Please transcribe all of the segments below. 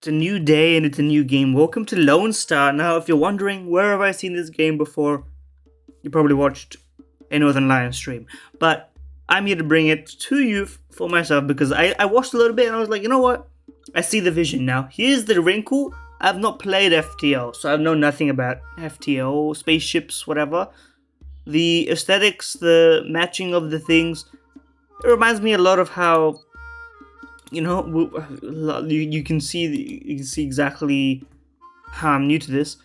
It's a new day and it's a new game. Welcome to Lonestar. Now, if you're wondering where have I seen this game before, you probably watched a Northern Lion stream. But I'm here to bring it to you for myself because I watched a little bit and I was like, you know what? I see the vision now. Here's the wrinkle. I've not played FTL, so I know nothing about FTL, spaceships, whatever. The aesthetics, the matching of the things, it reminds me a lot of how you can see exactly how I'm new to this.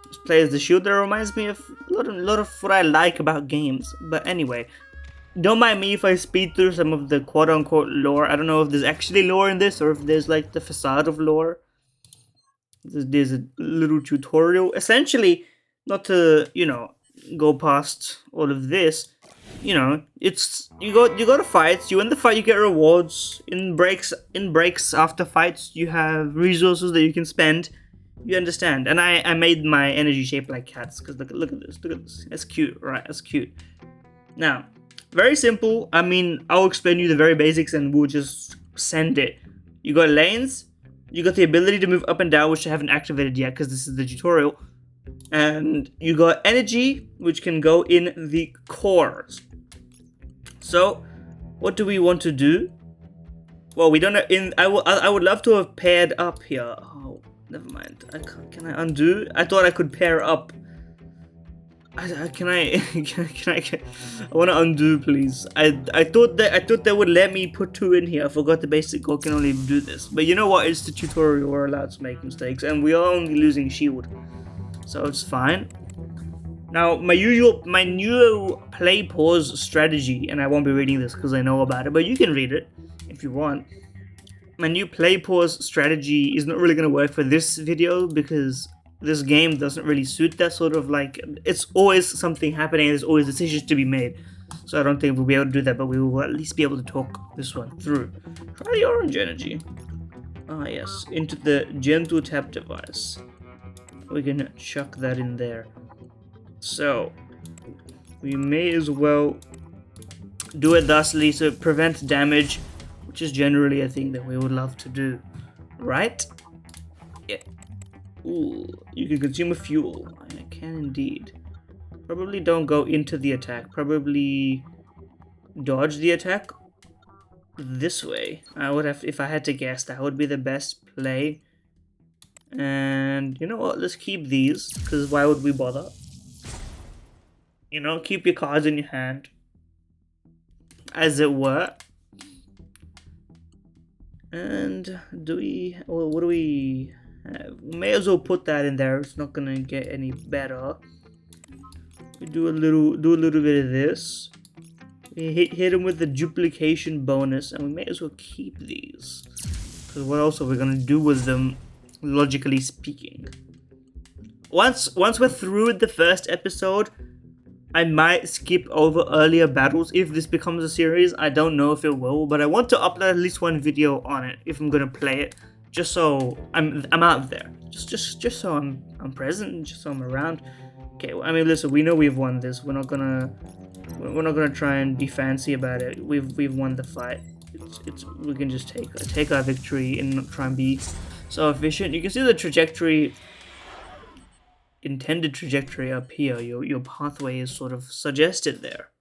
This play as the shield that reminds me of a lot of what I like about games. But anyway, don't mind me if I speed through some of the quote-unquote lore. I don't know if there's actually lore in this or if there's like the facade of lore. There's a little tutorial. Essentially, not to, go past all of this, it's you go to fights, you win the fight, you get rewards. In breaks after fights, you have resources that you can spend. You understand. And I made my energy shape like cats because look at this, that's cute, right? That's cute. Now, very simple. I mean, I'll explain you the very basics and we'll just send it. You got lanes, you got the ability to move up and down, which I haven't activated yet because this is the tutorial. And you got energy, which can go in the cores. So, what do we want to do? Well, we don't know. I would love to have paired up here. Oh, never mind. Can I undo? I thought I could pair up. Can I? I want to undo, please. I thought they would let me put 2 in here. I forgot the basic goal can only do this. But you know what? It's the tutorial. We're allowed to make mistakes, and we are only losing shield, so it's fine. Now, my new play pause strategy, and I won't be reading this because I know about it, but you can read it if you want. My new play pause strategy is not really going to work for this video because this game doesn't really suit that sort of it's always something happening, there's always decisions to be made. So I don't think we'll be able to do that, but we will at least be able to talk this one through. Try the orange energy. Ah yes, into the gentle tap device. We can chuck that in there. So, we may as well do it thusly so it prevents damage, which is generally a thing that we would love to do, right? Yeah. Ooh, you can consume a fuel. I can indeed. Probably don't go into the attack. Probably dodge the attack this way. I would have, if I had to guess, that would be the best play. And you know what? Let's keep these, because why would we bother? Keep your cards in your hand, as it were. And what do we have? We may as well put that in there. It's not gonna get any better. We do a little bit of this. We hit him with the duplication bonus, and we may as well keep these. Because what else are we gonna do with them, logically speaking? Once we're through with the first episode, I might skip over earlier battles if this becomes a series. I don't know if it will, but I want to upload at least one video on it if I'm gonna play it, just so I'm out there, just so I'm present, just so I'm around. Okay, well, I mean, listen, we know we've won this. We're not gonna try and be fancy about it. We've won the fight. We can just take our victory and not try and be so efficient. You can see the trajectory. Intended trajectory up here. Your pathway is sort of suggested there.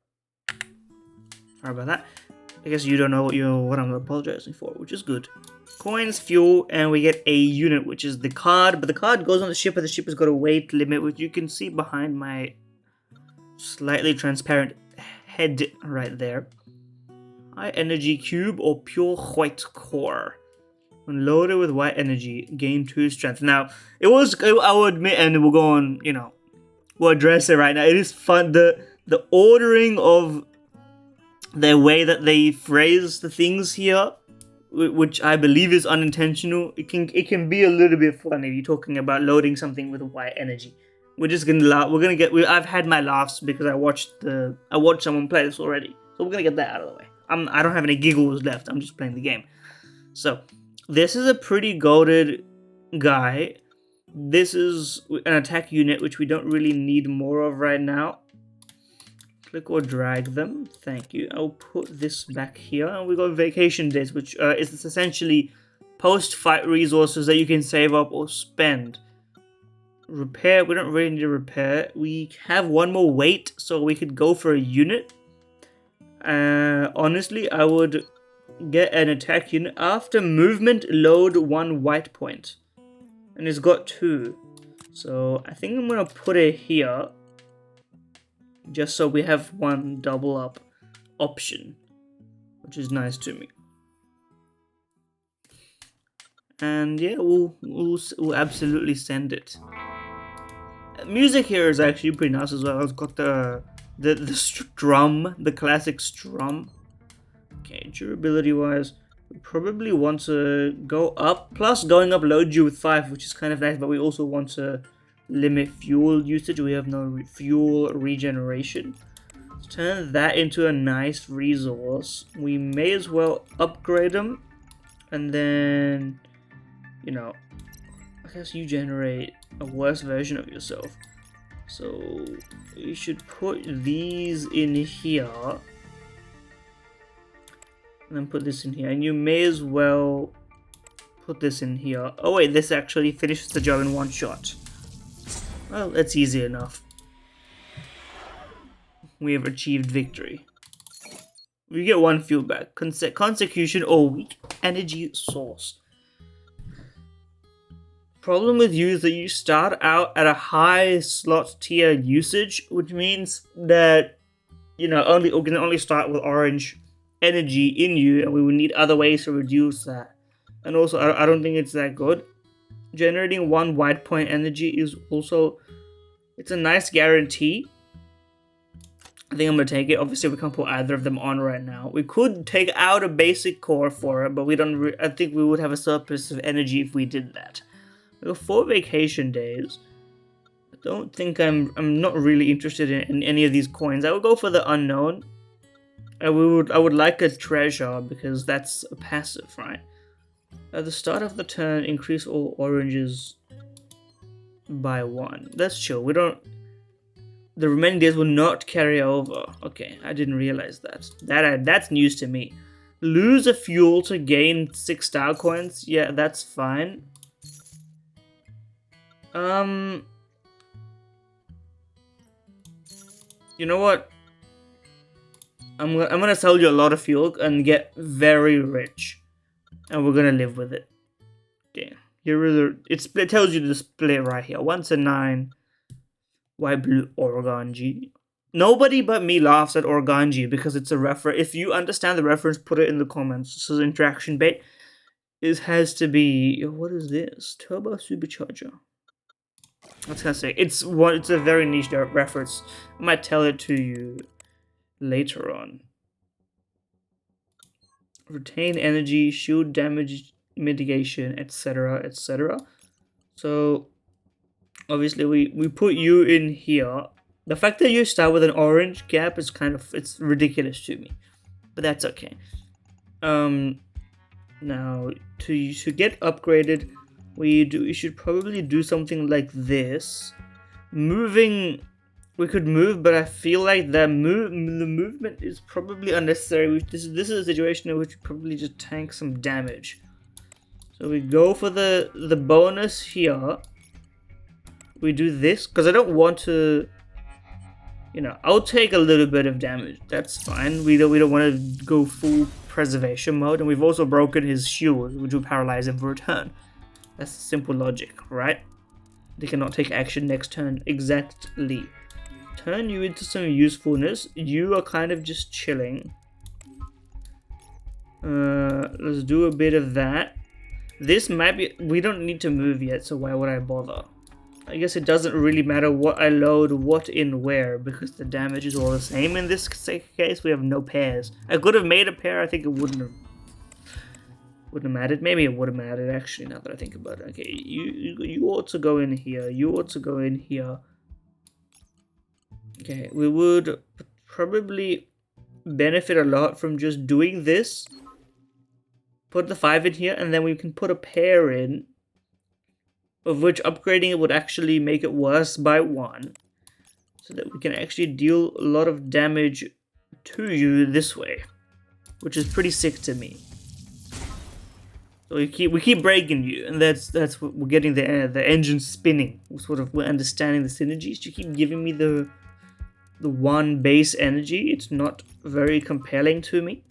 Sorry about that. I guess you don't know what I'm apologizing for, which is good. Coins, fuel, and we get a unit, which is the card. But the card goes on the ship, but the ship has got a weight limit, which you can see behind my slightly transparent head right there. High energy cube or pure white core. When loaded with white energy, gain 2 strength. Now, I will admit, and we'll go on, we'll address it right now. It is fun. The ordering of the way that they phrase the things here, which I believe is unintentional, it can be a little bit funny. You're talking about loading something with white energy. We're just gonna laugh. I've had my laughs because I watched someone play this already, so we're gonna get that out of the way. I don't have any giggles left. I'm just playing the game. So. This is a pretty goated guy. This is an attack unit, which we don't really need more of right now. Click or drag them. Thank you. I'll put this back here. And we got vacation days, which is essentially post-fight resources that you can save up or spend. Repair, we don't really need to repair. We have one more weight, so we could go for a unit. Honestly, I would get an attack unit. After movement, load 1 white point. And it's got 2. So I think I'm going to put it here. Just so we have one double up option. Which is nice to me. And yeah, we'll absolutely send it. Music here is actually pretty nice as well. It's got the strum, the classic strum. Okay, durability wise, we probably want to go up. Plus, going up loads you with 5, which is kind of nice. But we also want to limit fuel usage. We have no fuel regeneration. Let's turn that into a nice resource. We may as well upgrade them, and then, you know, I guess you generate a worse version of yourself. So you should put these in here. And then put this in here. And you may as well put this in here. Oh wait, this actually finishes the job in one shot. Well, that's easy enough. We have achieved victory. We get 1 fuel back. Consecution or weak energy source. Problem with you is that you start out at a high slot tier usage, which means that, you know, we can only start with orange energy in you, and we will need other ways to reduce that. And also, I don't think it's that good. Generating 1 white point energy is also, it's a nice guarantee. I think I'm gonna take it. Obviously, we can't put either of them on right now. We could take out a basic core for it, but we don't. I think we would have a surplus of energy if we did that. We have 4 vacation days. I don't think I'm not really interested in any of these coins. I would go for the unknown. I would like a treasure because that's a passive, right? At the start of the turn, increase all oranges by 1. That's chill. We don't. The remaining days will not carry over. Okay, I didn't realize that. That's news to me. Lose a fuel to gain 6 star coins. Yeah, that's fine. You know what? I'm gonna sell you a lot of fuel and get very rich, and we're gonna live with it. Okay, it tells you the split right here. 1 to 9. White, blue, organji. Nobody but me laughs at organji because it's a reference. If you understand the reference, put it in the comments. This is interaction bait. It has to be. What is this? Turbo supercharger. I was gonna say it's a very niche reference. I might tell it to you later on. Retain energy, shield damage mitigation, etc., etc. So obviously we put you in here. The fact that you start with an orange gap is it's ridiculous to me, but that's okay. Now to get upgraded, we should probably do something like this. Moving, we could move, but I feel like the movement is probably unnecessary. This is a situation in which we probably just tank some damage. So we go for the bonus here. We do this because I don't want to. You know, I'll take a little bit of damage. That's fine. We don't want to go full preservation mode, and we've also broken his shield, which will paralyze him for a turn. That's simple logic, right? They cannot take action next turn. Exactly. Turn you into some usefulness. You are kind of just chilling. Let's do a bit of that. This might be. We don't need to move yet, so why would I bother? I guess it doesn't really matter what I load, what in where, because the damage is all the same. In this case, we have no pairs. I could have made a pair. I think it wouldn't have mattered. Maybe it would have mattered, actually, now that I think about it. Okay, you ought to go in here. You ought to go in here. Okay, we would probably benefit a lot from just doing this. Put the 5 in here, and then we can put a pair in, of which upgrading it would actually make it worse by 1, so that we can actually deal a lot of damage to you this way, which is pretty sick to me. So we keep breaking you, and that's what we're getting the engine spinning. We're understanding the synergies. You keep giving me the one base energy. It's not very compelling to me.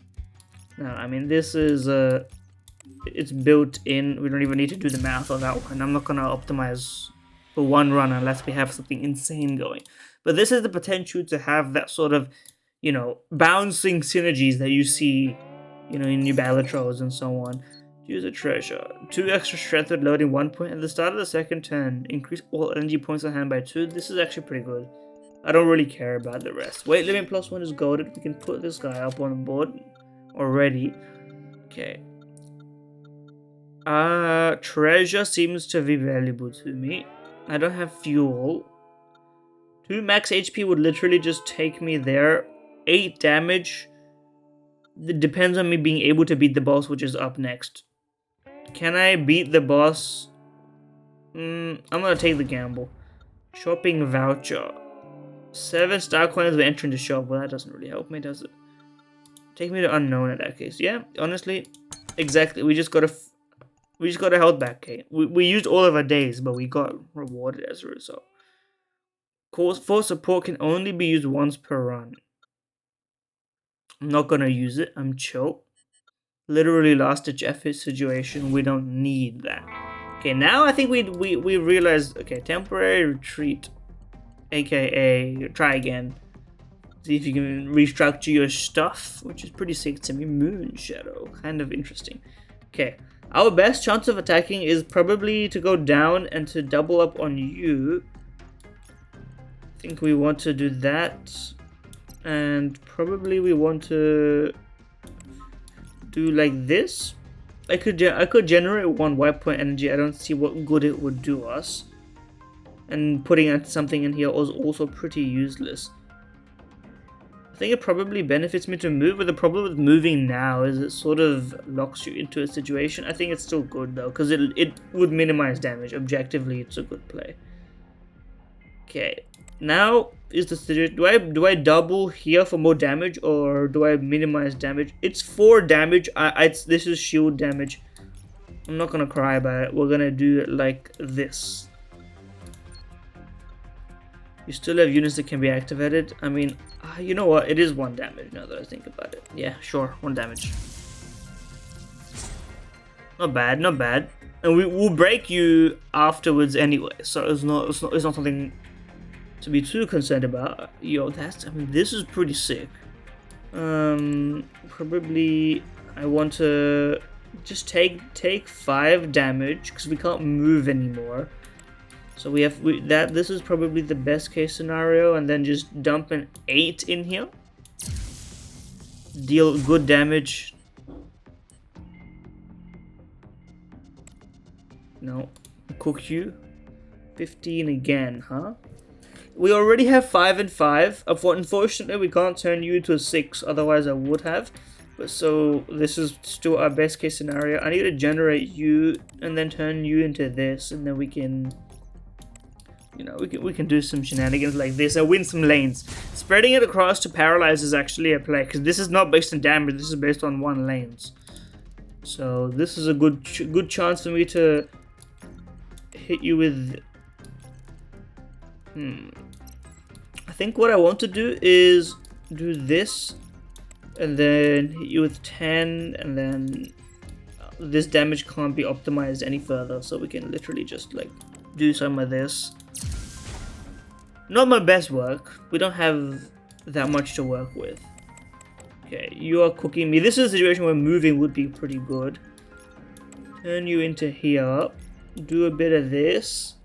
Now, I mean, this is it's built in. We don't even need to do the math on that one. I'm not gonna optimize for one run unless we have something insane going. But this has the potential to have that sort of, you know, bouncing synergies that you see, you know, in new Balatros and so on. Use a treasure. 2 extra strength with loading 1 point at the start of the second turn. Increase all energy points on hand by 2. This is actually pretty good. I don't really care about the rest. Weight limit +1 is goaded. We can put this guy up on the board already. Okay. Treasure seems to be valuable to me. I don't have fuel. 2 max HP would literally just take me there. 8 damage. It depends on me being able to beat the boss, which is up next. Can I beat the boss? I'm gonna take the gamble. Shopping voucher. 7 star coins when entering the shop. Well, that doesn't really help me, does it? Take me to unknown in that case. Yeah, honestly, exactly. We just got a health back. Okay, we used all of our days, but we got rewarded as a result. Course for support can only be used once per run. I'm not gonna use it. I'm chill. Literally last ditch effort situation. We don't need that. Okay, now I think we realized. Okay, temporary retreat, aka try again. See if you can restructure your stuff, which is pretty sick to me. Moon shadow, kind of interesting. Okay, our best chance of attacking is probably to go down and to double up on you. I think we want to do that, and probably we want to do like this. I could generate 1 white point energy. I don't see what good it would do us, and putting something in here was also pretty useless. I think it probably benefits me to move, but the problem with moving now is it sort of locks you into a situation. I think it's still good though, because it would minimize damage. Objectively, it's a good play. Okay, now is the situation. Do I double here for more damage, or do I minimize damage? It's 4 damage. This is shield damage. I'm not gonna cry about it. We're gonna do it like this. You still have units that can be activated. I mean, you know what? It is 1 damage now that I think about it. Yeah, sure, 1 damage. Not bad, not bad. And we will break you afterwards anyway, so it's not something to be too concerned about. Yo, I mean, this is pretty sick. Probably I want to just take 5 damage because we can't move anymore. So this is probably the best case scenario, and then just dump an 8 in here. Deal good damage. No, cook you. 15 again, huh? We already have 5 and 5. Unfortunately, we can't turn you into a 6. Otherwise, I would have. But so this is still our best case scenario. I need to generate you and then turn you into this, and then we can. You know, we can do some shenanigans like this and win some lanes. Spreading it across to paralyze is actually a play, because this is not based on damage. This is based on 1 lanes. So this is a good chance for me to hit you with. I think what I want to do is do this, and then hit you with 10, and then this damage can't be optimized any further. So we can literally just like do some of this. Not my best work. We don't have that much to work with. Okay, you are cooking me. This is a situation where moving would be pretty good. Turn you into here. Do a bit of this.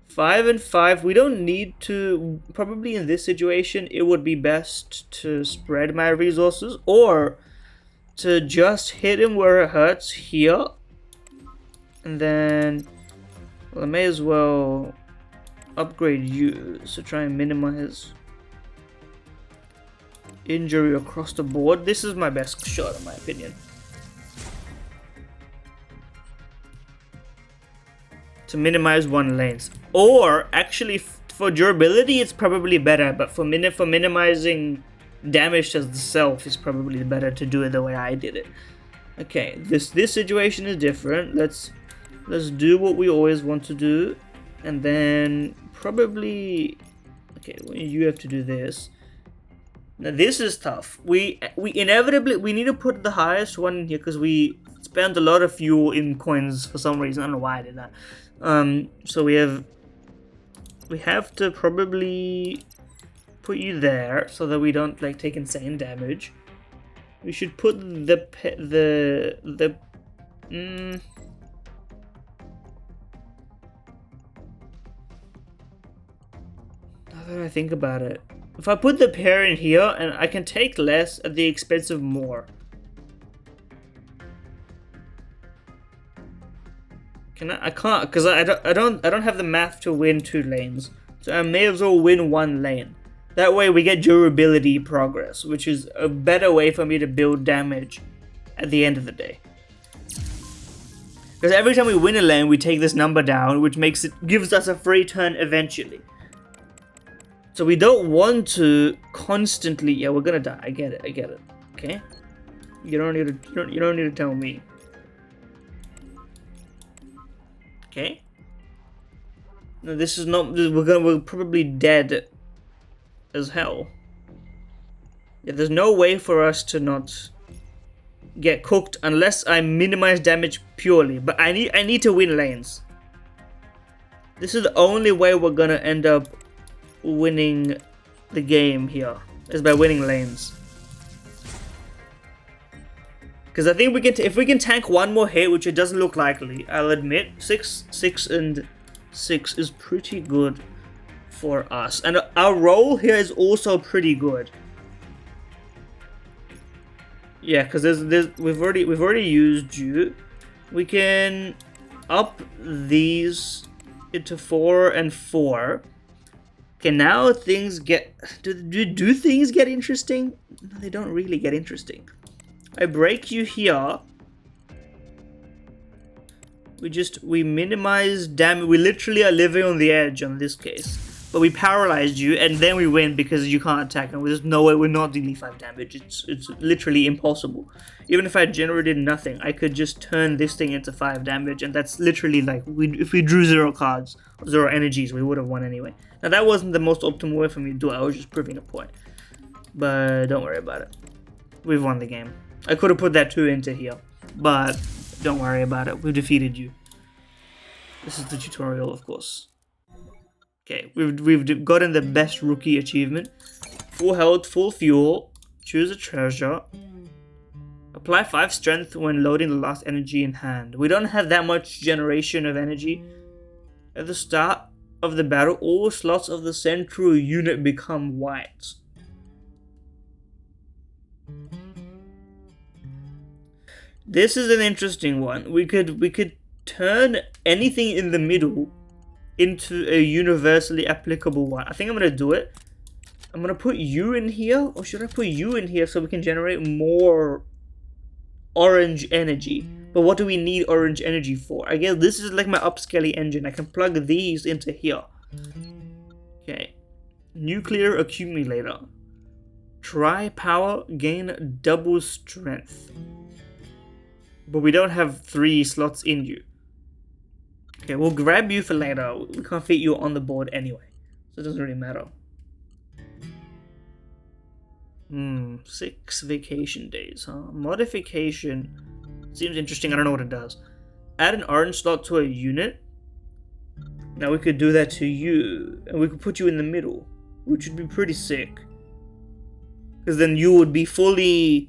5 and 5. We don't need to. Probably in this situation, it would be best to spread my resources, or to just hit him where it hurts here. And then, well, I may as well upgrade you to try and minimize injury across the board. This is my best shot in my opinion. To minimize 1 lanes. Or actually for durability it's probably better, but for minimizing damage to the self is probably better to do it the way I did it. Okay, this situation is different. Let's do what we always want to do, and then probably, okay, well, you have to do this. Now this is tough. We inevitably need to put the highest one in here because we spent a lot of fuel in coins for some reason. I don't know why I did that. So we have to probably put you there so that we don't like take insane damage. We should put the now that I think about it, if I put the pair in here, and I can take less at the expense of more. Can I can't, because I don't have the math to win 2 lanes. So I may as well win 1 lane. That way we get durability progress, which is a better way for me to build damage at the end of the day. Because every time we win a lane, we take this number down, which gives us a free turn eventually. So we don't want to constantly. Yeah, we're gonna die. I get it. Okay. You don't need to tell me. Okay. No, this is not. We're probably dead as hell. Yeah, there's no way for us to not get cooked unless I minimize damage purely. But I need to win lanes. This is the only way we're gonna end up winning the game here, is by winning lanes. Because I think we can, if we can tank 1 more hit, which it doesn't look likely, I'll admit, 6, 6, and 6 is pretty good for us, and our roll here is also pretty good. Yeah, because we've already used you. We can up these into 4 and 4. Okay, now things get do things get interesting? No, they don't really get interesting. I break you here. We minimize damage. We literally are living on the edge on this case. But we paralyzed you, and then we win because you can't attack, and there's no way we're not dealing 5 damage. It's literally impossible. Even if I generated nothing, I could just turn this thing into 5 damage, and that's literally like, if we drew 0 cards, 0 energies, we would have won anyway. Now that wasn't the most optimal way for me to do it, I was just proving a point. But don't worry about it. We've won the game. I could have put that 2 into here, but don't worry about it. We've defeated you. This is the tutorial, of course. Okay, we've gotten the best rookie achievement. Full health, full fuel, choose a treasure. Apply 5 strength when loading the last energy in hand. We don't have that much generation of energy. At the start of the battle, all slots of the central unit become white. This is an interesting one. We could turn anything in the middle into a universally applicable one. I think I'm gonna do it. I'm gonna put you in here, or should I put you in here so we can generate more orange energy? But what do we need orange energy for? I guess this is like my upscaling engine. I can plug these into here. Okay. Nuclear accumulator. Try power, gain double strength. But we don't have 3 slots in you. Okay, we'll grab you for later. We can't fit you on the board anyway, so it doesn't really matter. 6 vacation days, huh? Modification seems interesting. I don't know what it does. Add an orange slot to a unit. Now we could do that to you, and we could put you in the middle, which would be pretty sick. Because then you would be fully,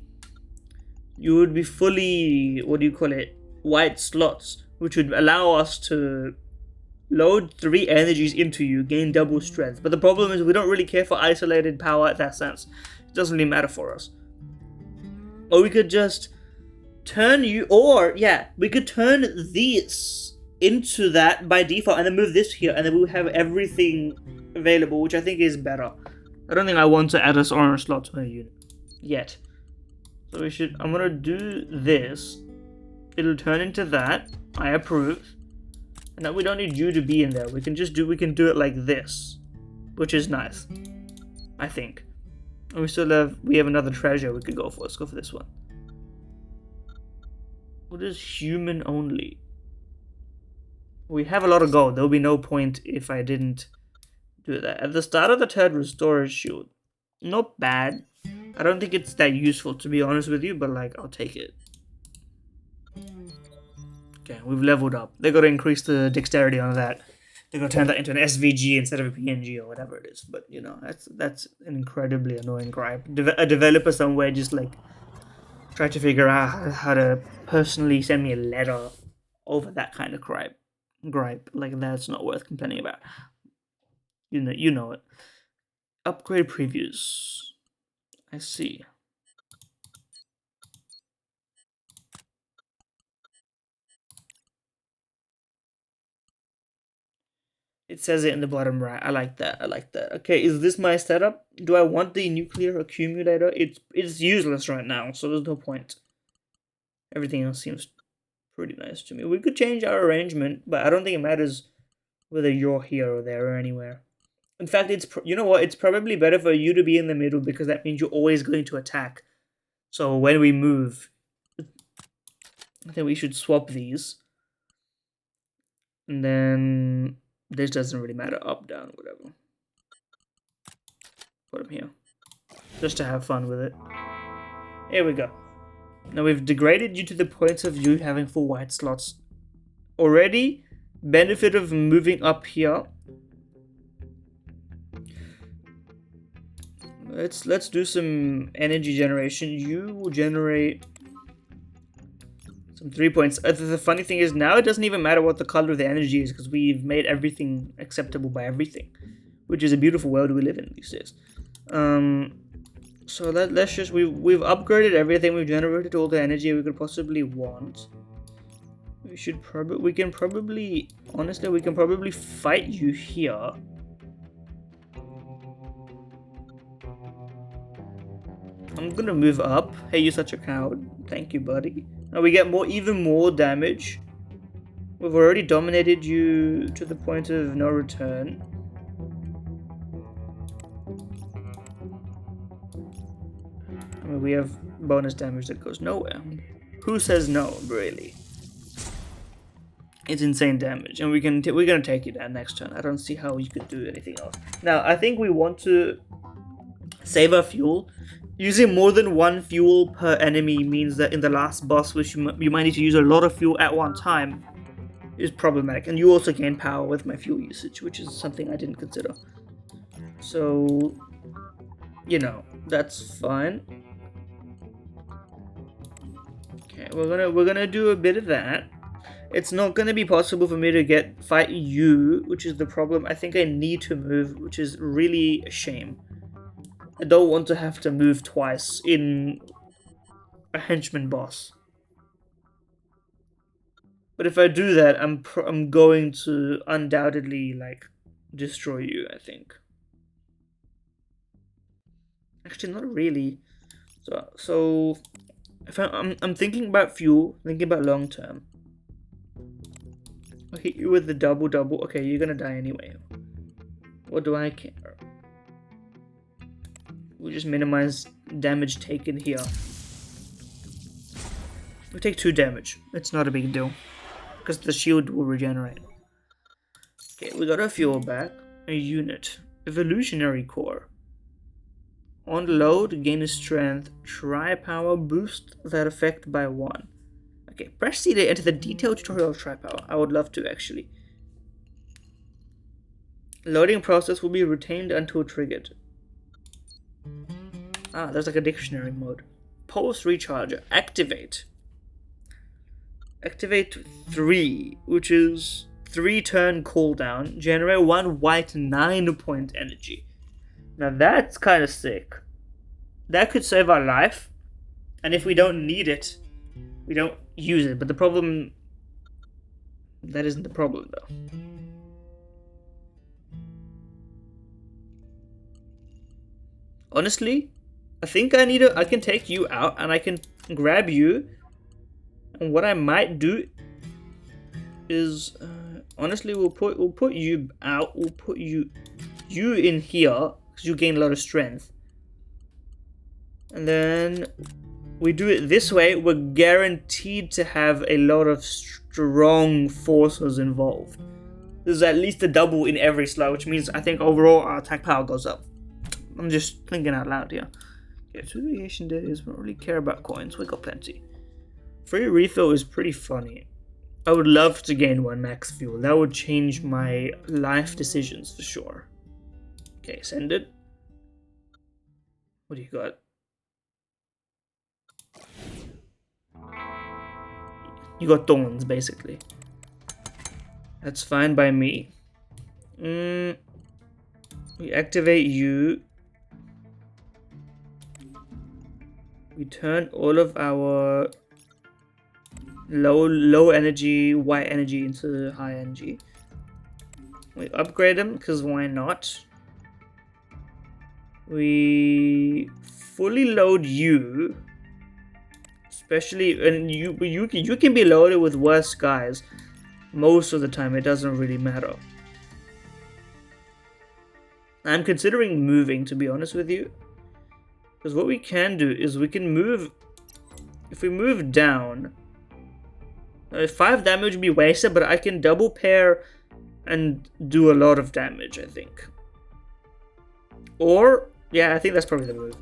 what do you call it? White slots, which would allow us to load 3 energies into you, gain double strength. But the problem is we don't really care for isolated power in that sense. It doesn't really matter for us. Or we could just turn you, we could turn this into that by default and then move this here, and then we'll have everything available, which I think is better. I don't think I want to add this orange slot to a unit yet. So I'm gonna do this. It'll turn into that. I approve. And now we don't need you to be in there. We can do it like this, which is nice, I think. And we have another treasure we could go for. Let's go for this one. What is human only? We have a lot of gold. There'll be no point if I didn't do that. At the start of the turn, restore a shield. Not bad. I don't think it's that useful, to be honest with you, but like, I'll take it. Okay, we've leveled up. They gotta increase the dexterity on that. They gotta turn that into an SVG instead of a PNG or whatever it is. But you know, that's an incredibly annoying gripe. A developer somewhere just like try to figure out how to personally send me a letter over that kind of gripe. Like, that's not worth complaining about. You know it. Upgrade previews. I see. It says it in the bottom right. I like that. Okay, is this my setup? Do I want the nuclear accumulator? It's useless right now, so there's no point. Everything else seems pretty nice to me. We could change our arrangement, but I don't think it matters whether you're here or there or anywhere. In fact, you know what? It's probably better for you to be in the middle because that means you're always going to attack. So when we move, I think we should swap these. And then this doesn't really matter. Up, down, whatever. Put them here. Just to have fun with it. Here we go. Now we've degraded you to the point of you having 4 white slots. Already, benefit of moving up here. Let's do some energy generation. You will generate some 3 points. The funny thing is now it doesn't even matter what the color of the energy is because we've made everything acceptable by everything, which is a beautiful world we live in these days. So let's just we've upgraded everything. We've generated all the energy we could possibly want. We can probably fight you here. I'm gonna move up. Hey, you're such a coward. Thank you, buddy. Now we get even more damage. We've already dominated you to the point of no return. I mean, we have bonus damage that goes nowhere. Who says no, really? It's insane damage, and we're gonna take you down next turn. I don't see how you could do anything else. Now, I think we want to save our fuel. Using more than 1 fuel per enemy means that in the last boss, which you might need to use a lot of fuel at one time, is problematic. And you also gain power with my fuel usage, which is something I didn't consider. So, you know, that's fine. Okay, we're gonna do a bit of that. It's not gonna be possible for me to fight you, which is the problem. I think I need to move, which is really a shame. I don't want to have to move twice in a henchman boss. But if I do that, I'm going to undoubtedly like destroy you, I think. Actually, not really. So if I'm thinking about fuel, thinking about long term. I'll hit you with the double. Okay, you're gonna die anyway. What do I care? We'll just minimize damage taken here. We take 2 damage. It's not a big deal. Because the shield will regenerate. Okay, we got our fuel back. A unit. Evolutionary core. On load, gain a strength. Try power, boost that effect by 1. Okay, press C to enter the detailed tutorial of try power. I would love to, actually. Loading process will be retained until triggered. Ah, there's like a dictionary mode. Pulse recharger. Activate. Activate 3, which is 3 turn cooldown. Generate 1 white 9-point energy. Now that's kind of sick. That could save our life. And if we don't need it, we don't use it. But the problem... That isn't the problem, though. Honestly, I think I can take you out and I can grab you. And what I might do is, honestly, we'll put you out. We'll put you in here because you gain a lot of strength. And then we do it this way, we're guaranteed to have a lot of strong forces involved. There's at least a double in every slot, which means I think overall our attack power goes up. I'm just thinking out loud here. Okay, 2 variation days, we don't really care about coins, we got plenty. Free refill is pretty funny. I would love to gain 1 max fuel. That would change my life decisions for sure. Okay, send it. What do you got? You got thorns, basically. That's fine by me. We activate you. We turn all of our low energy, white energy into high energy. We upgrade them, because why not? We fully load you. Especially, and you can be loaded with worse guys. Most of the time, it doesn't really matter. I'm considering moving, to be honest with you. Because what we can do is we can move... If we move down... 5 damage would be wasted, but I can double pair and do a lot of damage, I think. Or... Yeah, I think that's probably the move.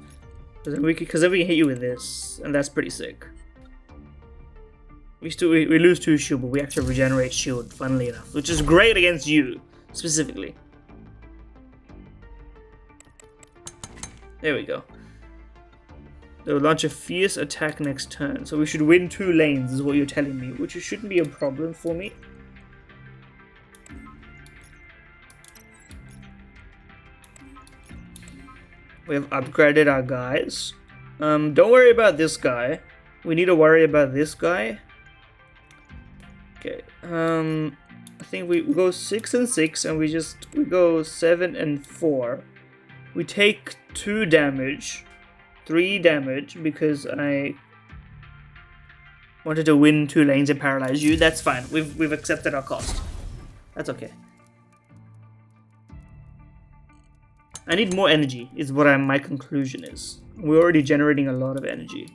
Because then we can hit you with this, and that's pretty sick. We lose 2 shield, but we actually regenerate shield, funnily enough. Which is great against you, specifically. There we go. They will launch a fierce attack next turn. So we should win 2 lanes, is what you're telling me. Which shouldn't be a problem for me. We have upgraded our guys. Don't worry about this guy. We need to worry about this guy. Okay. I think we go 6 and 6, and we go 7 and 4. We take 2 damage, 3 damage, because I wanted to win 2 lanes and paralyze you. That's fine. We've accepted our cost. That's okay. I need more energy, is what my conclusion is. We're already generating a lot of energy.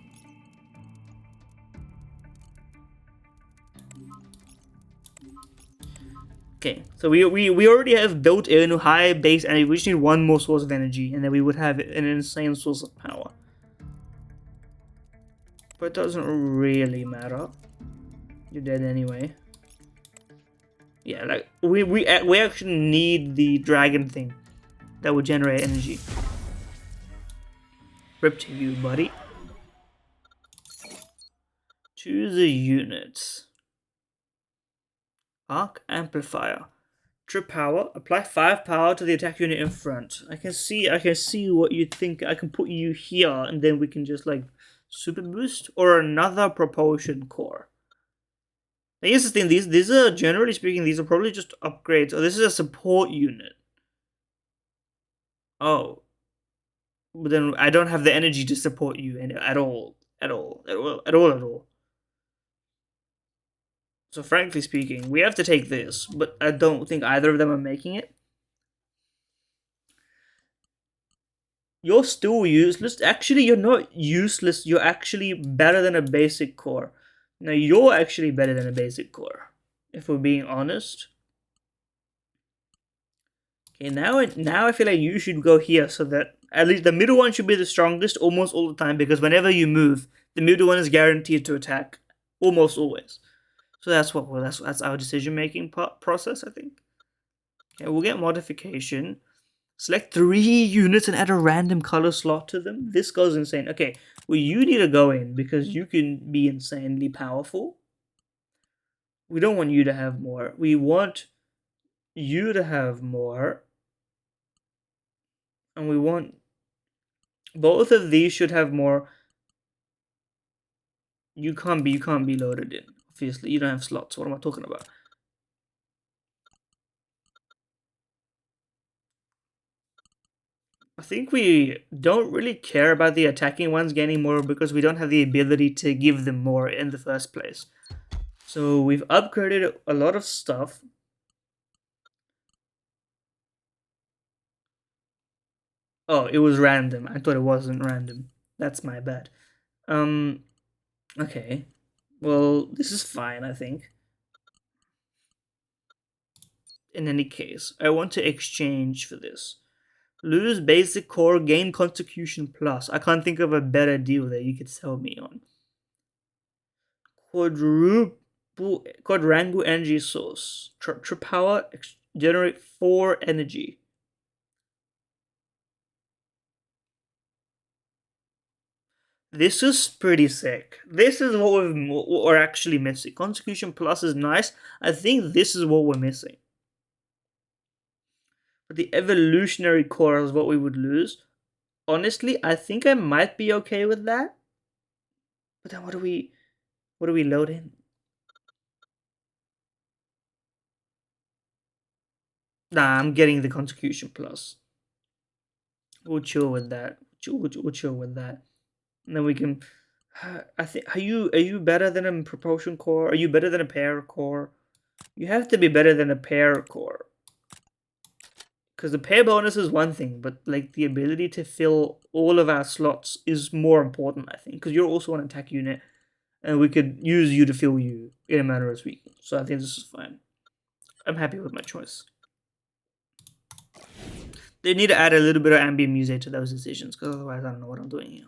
Okay, so we already have built in high base energy. We just need 1 more source of energy, and then we would have an insane source of power. But it doesn't really matter. You're dead anyway. Yeah, like we actually need the dragon thing that will generate energy. Rip to you, buddy. Choose a unit. Arc Amplifier. Trip power. Apply 5 power to the attack unit in front. I can see what you think. I can put you here, and then we can just like super boost or another propulsion core. Now, here's the thing. These are, generally speaking, these are probably just upgrades. Oh, this is a support unit. Oh. But then I don't have the energy to support you at all. So frankly speaking, we have to take this, but I don't think either of them are making it. You're still useless. Actually, you're not useless. You're actually better than a basic core. Now, you're actually better than a basic core, if we're being honest. Okay, now I feel like you should go here, so that at least the middle one should be the strongest almost all the time, because whenever you move, the middle one is guaranteed to attack almost always. So that's our decision making process, I think. Okay, we'll get modification. Select 3 units and add a random color slot to them. This goes insane. Okay, well, you need to go in because you can be insanely powerful. We don't want you to have more. We want you to have more. And we want... Both of these should have more. You can't be loaded in. Obviously, you don't have slots. What am I talking about? I think we don't really care about the attacking ones gaining more because we don't have the ability to give them more in the first place. So we've upgraded a lot of stuff. Oh, it was random. I thought it wasn't random. That's my bad. Okay. Well, this is fine, I think. In any case, I want to exchange for this. Lose basic core, gain constitution plus. I can't think of a better deal that you could sell me on. Quadrangle energy source. Trip power, generate 4 energy. This is pretty sick. This is what we're actually missing. Constitution plus is nice. I think this is what we're missing. But the evolutionary core is what we would lose. Honestly, I think I might be okay with that. But then what do we load in? Nah, I'm getting the constitution plus. We'll chill with that. We'll chill with that. And then we can. I think. Are you better than a propulsion core? Are you better than a pair core? You have to be better than a pair core. Because the pair bonus is one thing, but like the ability to fill all of our slots is more important, I think. Because you're also an attack unit, and we could use you to fill you in a manner of speaking. So I think this is fine. I'm happy with my choice. They need to add a little bit of ambient music to those decisions, because otherwise I don't know what I'm doing here.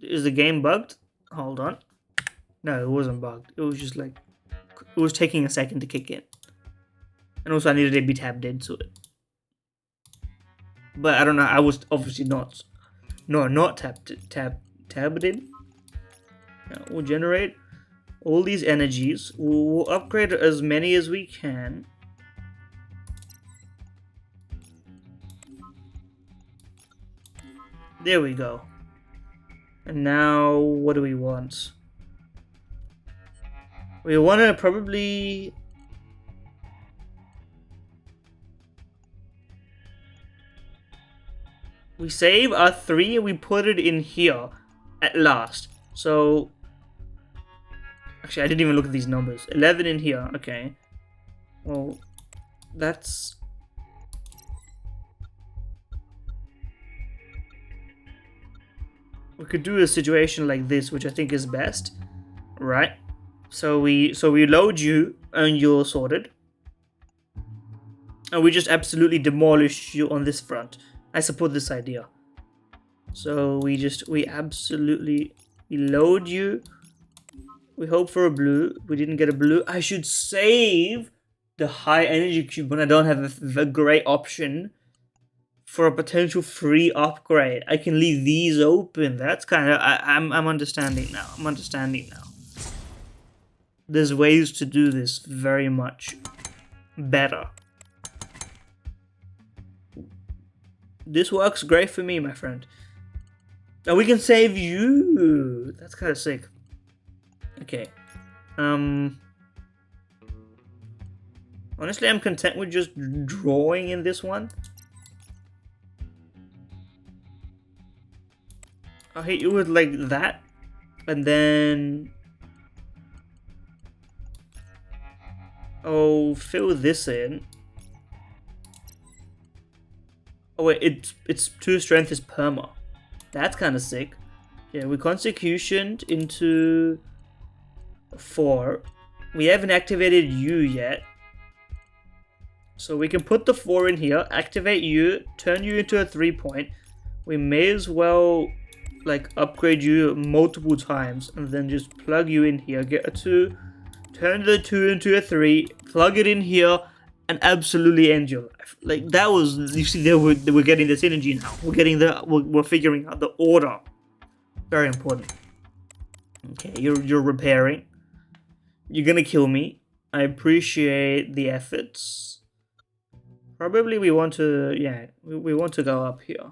Is the game bugged? Hold on. No, it wasn't bugged. It was just like, it was taking a second to kick in. And also I needed to be tabbed into it. But I don't know, I was obviously not tabbed in. Now, we'll generate all these energies. We'll upgrade as many as we can. There we go. And now, what do we want? We want to probably... We save our 3 and we put it in here at last. So... Actually, I didn't even look at these numbers. 11 in here, okay. Well, that's... We could do a situation like this, which I think is best, right? So we load you and you're sorted, and we just absolutely demolish you on this front. I support this idea. So we absolutely load you. We hope for a blue. We didn't get a blue. I should save the high energy cube when I don't have a great option for a potential free upgrade. I can leave these open. That's kind of... I'm understanding now. I'm understanding now. There's ways to do this very much better. This works great for me, my friend. And we can save you. That's kind of sick. Okay. Honestly, I'm content with just drawing in this one. I'll hit you with like that, and then I'll fill this in. Oh wait, it's 2 strength is perma. That's kind of sick. Yeah, we constitutioned into 4. We haven't activated you yet, so we can put the 4 in here, activate you, turn you into a 3-point. We may as well like upgrade you multiple times and then just plug you in here, get a 2, turn the 2 into a 3, plug it in here, and absolutely end your life. Like that was, you see, we're getting the synergy now. We're figuring out the order. Very important. Okay, you're repairing. You're gonna kill me. I appreciate the efforts. Probably we want to, yeah, we want to go up here.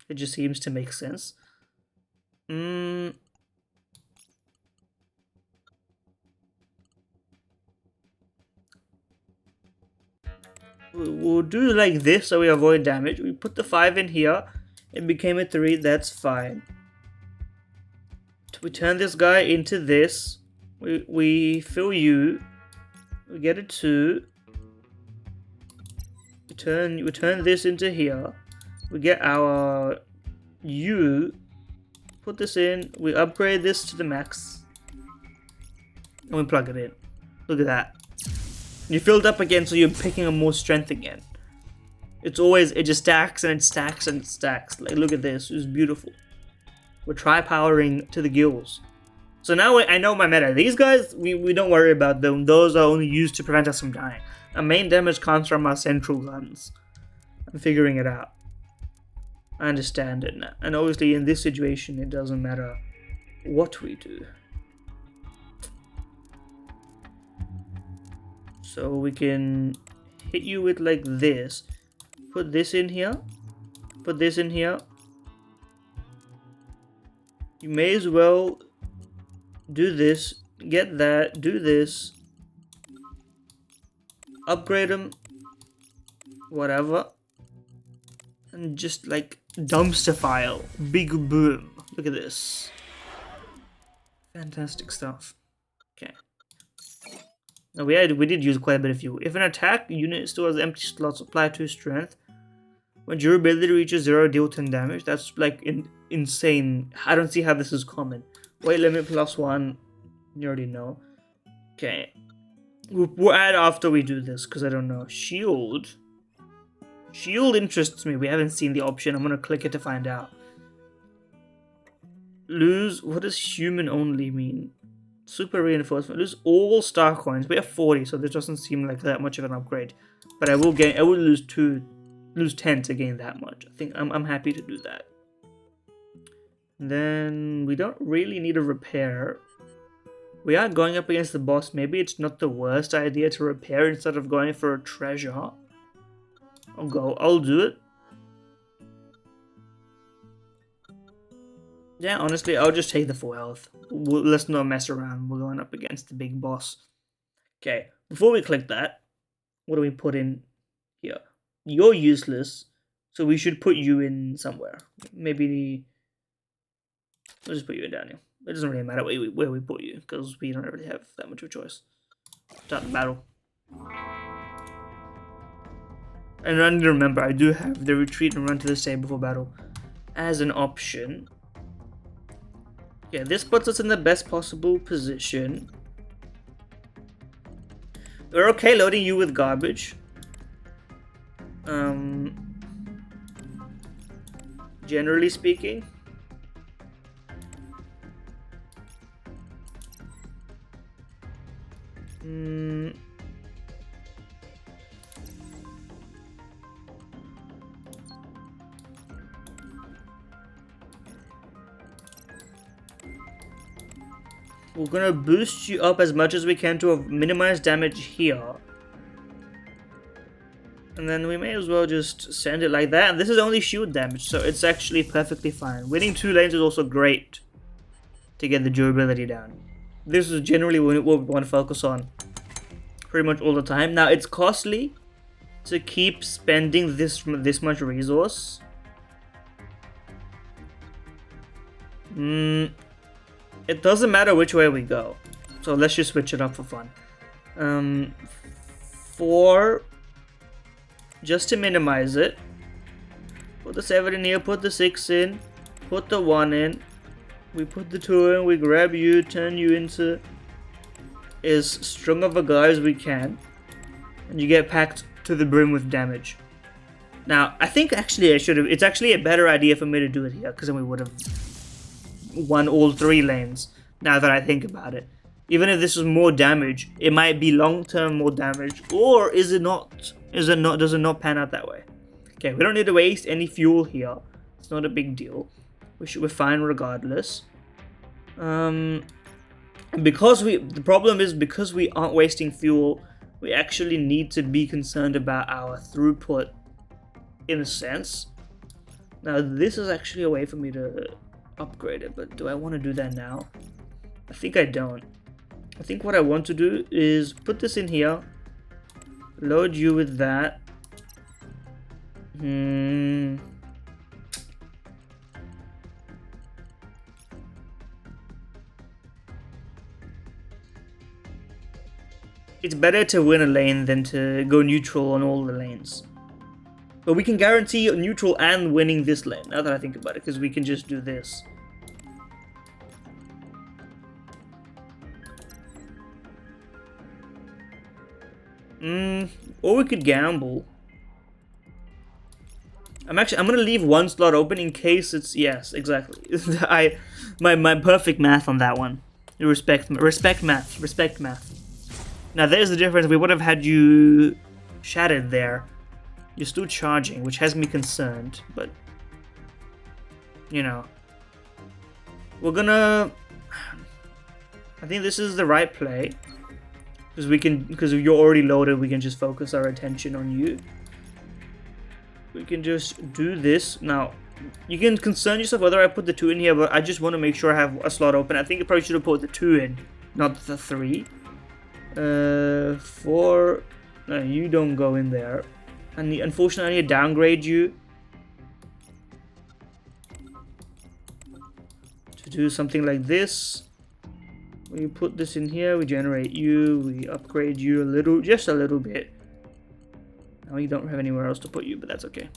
It just seems to make sense. We'll do like this so we avoid damage. We put the 5 in here. It became a 3. That's fine. We turn this guy into this. We fill you. We get a 2. We we turn this into here. We get our U. Put this in. We upgrade this to the max, and we plug it in. Look at that. You filled up again, so you're picking up more strength again. It just stacks and it stacks and it stacks. Like, look at this. It's beautiful. We're tri-powering to the gills. So now I know my meta. These guys, we don't worry about them. Those are only used to prevent us from dying. Our main damage comes from our central guns. I'm figuring it out. I understand it now. And obviously in this situation, it doesn't matter what we do. So we can hit you with like this. Put this in here. Put this in here. You may as well do this. Get that. Do this. Upgrade them. Whatever. And just like dumpster file. Big boom. Look at this. Fantastic stuff. Okay. Now we did use quite a bit of fuel. If an attack unit stores empty slots, apply 2 strength. When durability reaches 0, deal 10 damage. That's like insane. I don't see how this is common. Weight limit +1. You already know. Okay. We'll add after we do this because I don't know. Shield. Shield interests me. We haven't seen the option. I'm gonna click it to find out. Lose. What does human only mean? Super reinforcement. Lose all star coins. We have 40, so this doesn't seem like that much of an upgrade. But I will lose 10 to gain that much. I think I'm happy to do that. And then we don't really need a repair. We are going up against the boss. Maybe it's not the worst idea to repair instead of going for a treasure. I'll do it. Yeah, honestly, I'll just take the full health. Let's not mess around. We're going up against the big boss. Okay, before we click that, what do we put in here? You're useless, so we should put you in somewhere. Maybe we'll just put you down here. It doesn't really matter where we put you, because we don't really have that much of a choice. Start the battle. And I need to remember, I do have the retreat and run to the save before battle as an option. Yeah, this puts us in the best possible position. We're okay loading you with garbage. Generally speaking. We're gonna boost you up as much as we can to minimize damage here. And then we may as well just send it like that. And this is only shield damage, so it's actually perfectly fine. Winning 2 lanes is also great to get the durability down. This is generally what we want to focus on pretty much all the time. Now, it's costly to keep spending this much resource. It doesn't matter which way we go. So let's just switch it up for fun. 4... Just to minimize it, put the 7 in here, put the 6 in, put the 1 in, we put the 2 in, we grab you, turn you into as strong of a guy as we can, and you get packed to the brim with damage. Now, I think actually it's actually a better idea for me to do it here, because then we would have won all 3 lanes, now that I think about it. Even if this is more damage, it might be long-term more damage, or is it not? Does it not pan out that way? Okay, we don't need to waste any fuel here. It's not a big deal. We're fine regardless. The problem is because we aren't wasting fuel, we actually need to be concerned about our throughput in a sense. Now this is actually a way for me to upgrade it, but do I want to do that now? I think I don't. I think what I want to do is put this in here, load you with that. It's better to win a lane than to go neutral on all the lanes. But we can guarantee neutral and winning this lane, now that I think about it, because we can just do this. Or we could gamble. I'm gonna leave one slot open in case it's, yes, exactly. my perfect math on that one. Respect math. Now there's the difference. We would have had you shattered there. You're still charging, which has me concerned, but you know. We're gonna, I think this is the right play. Because you're already loaded, we can just focus our attention on you. We can just do this. Now, you can concern yourself whether I put the 2 in here, but I just want to make sure I have a slot open. I think you probably should have put the 2 in, not the 3. 4. No, you don't go in there. And unfortunately, I need to downgrade you to do something like this. We put this in here, we generate you, we upgrade you a little, just a little bit. Now you don't have anywhere else to put you, but that's okay.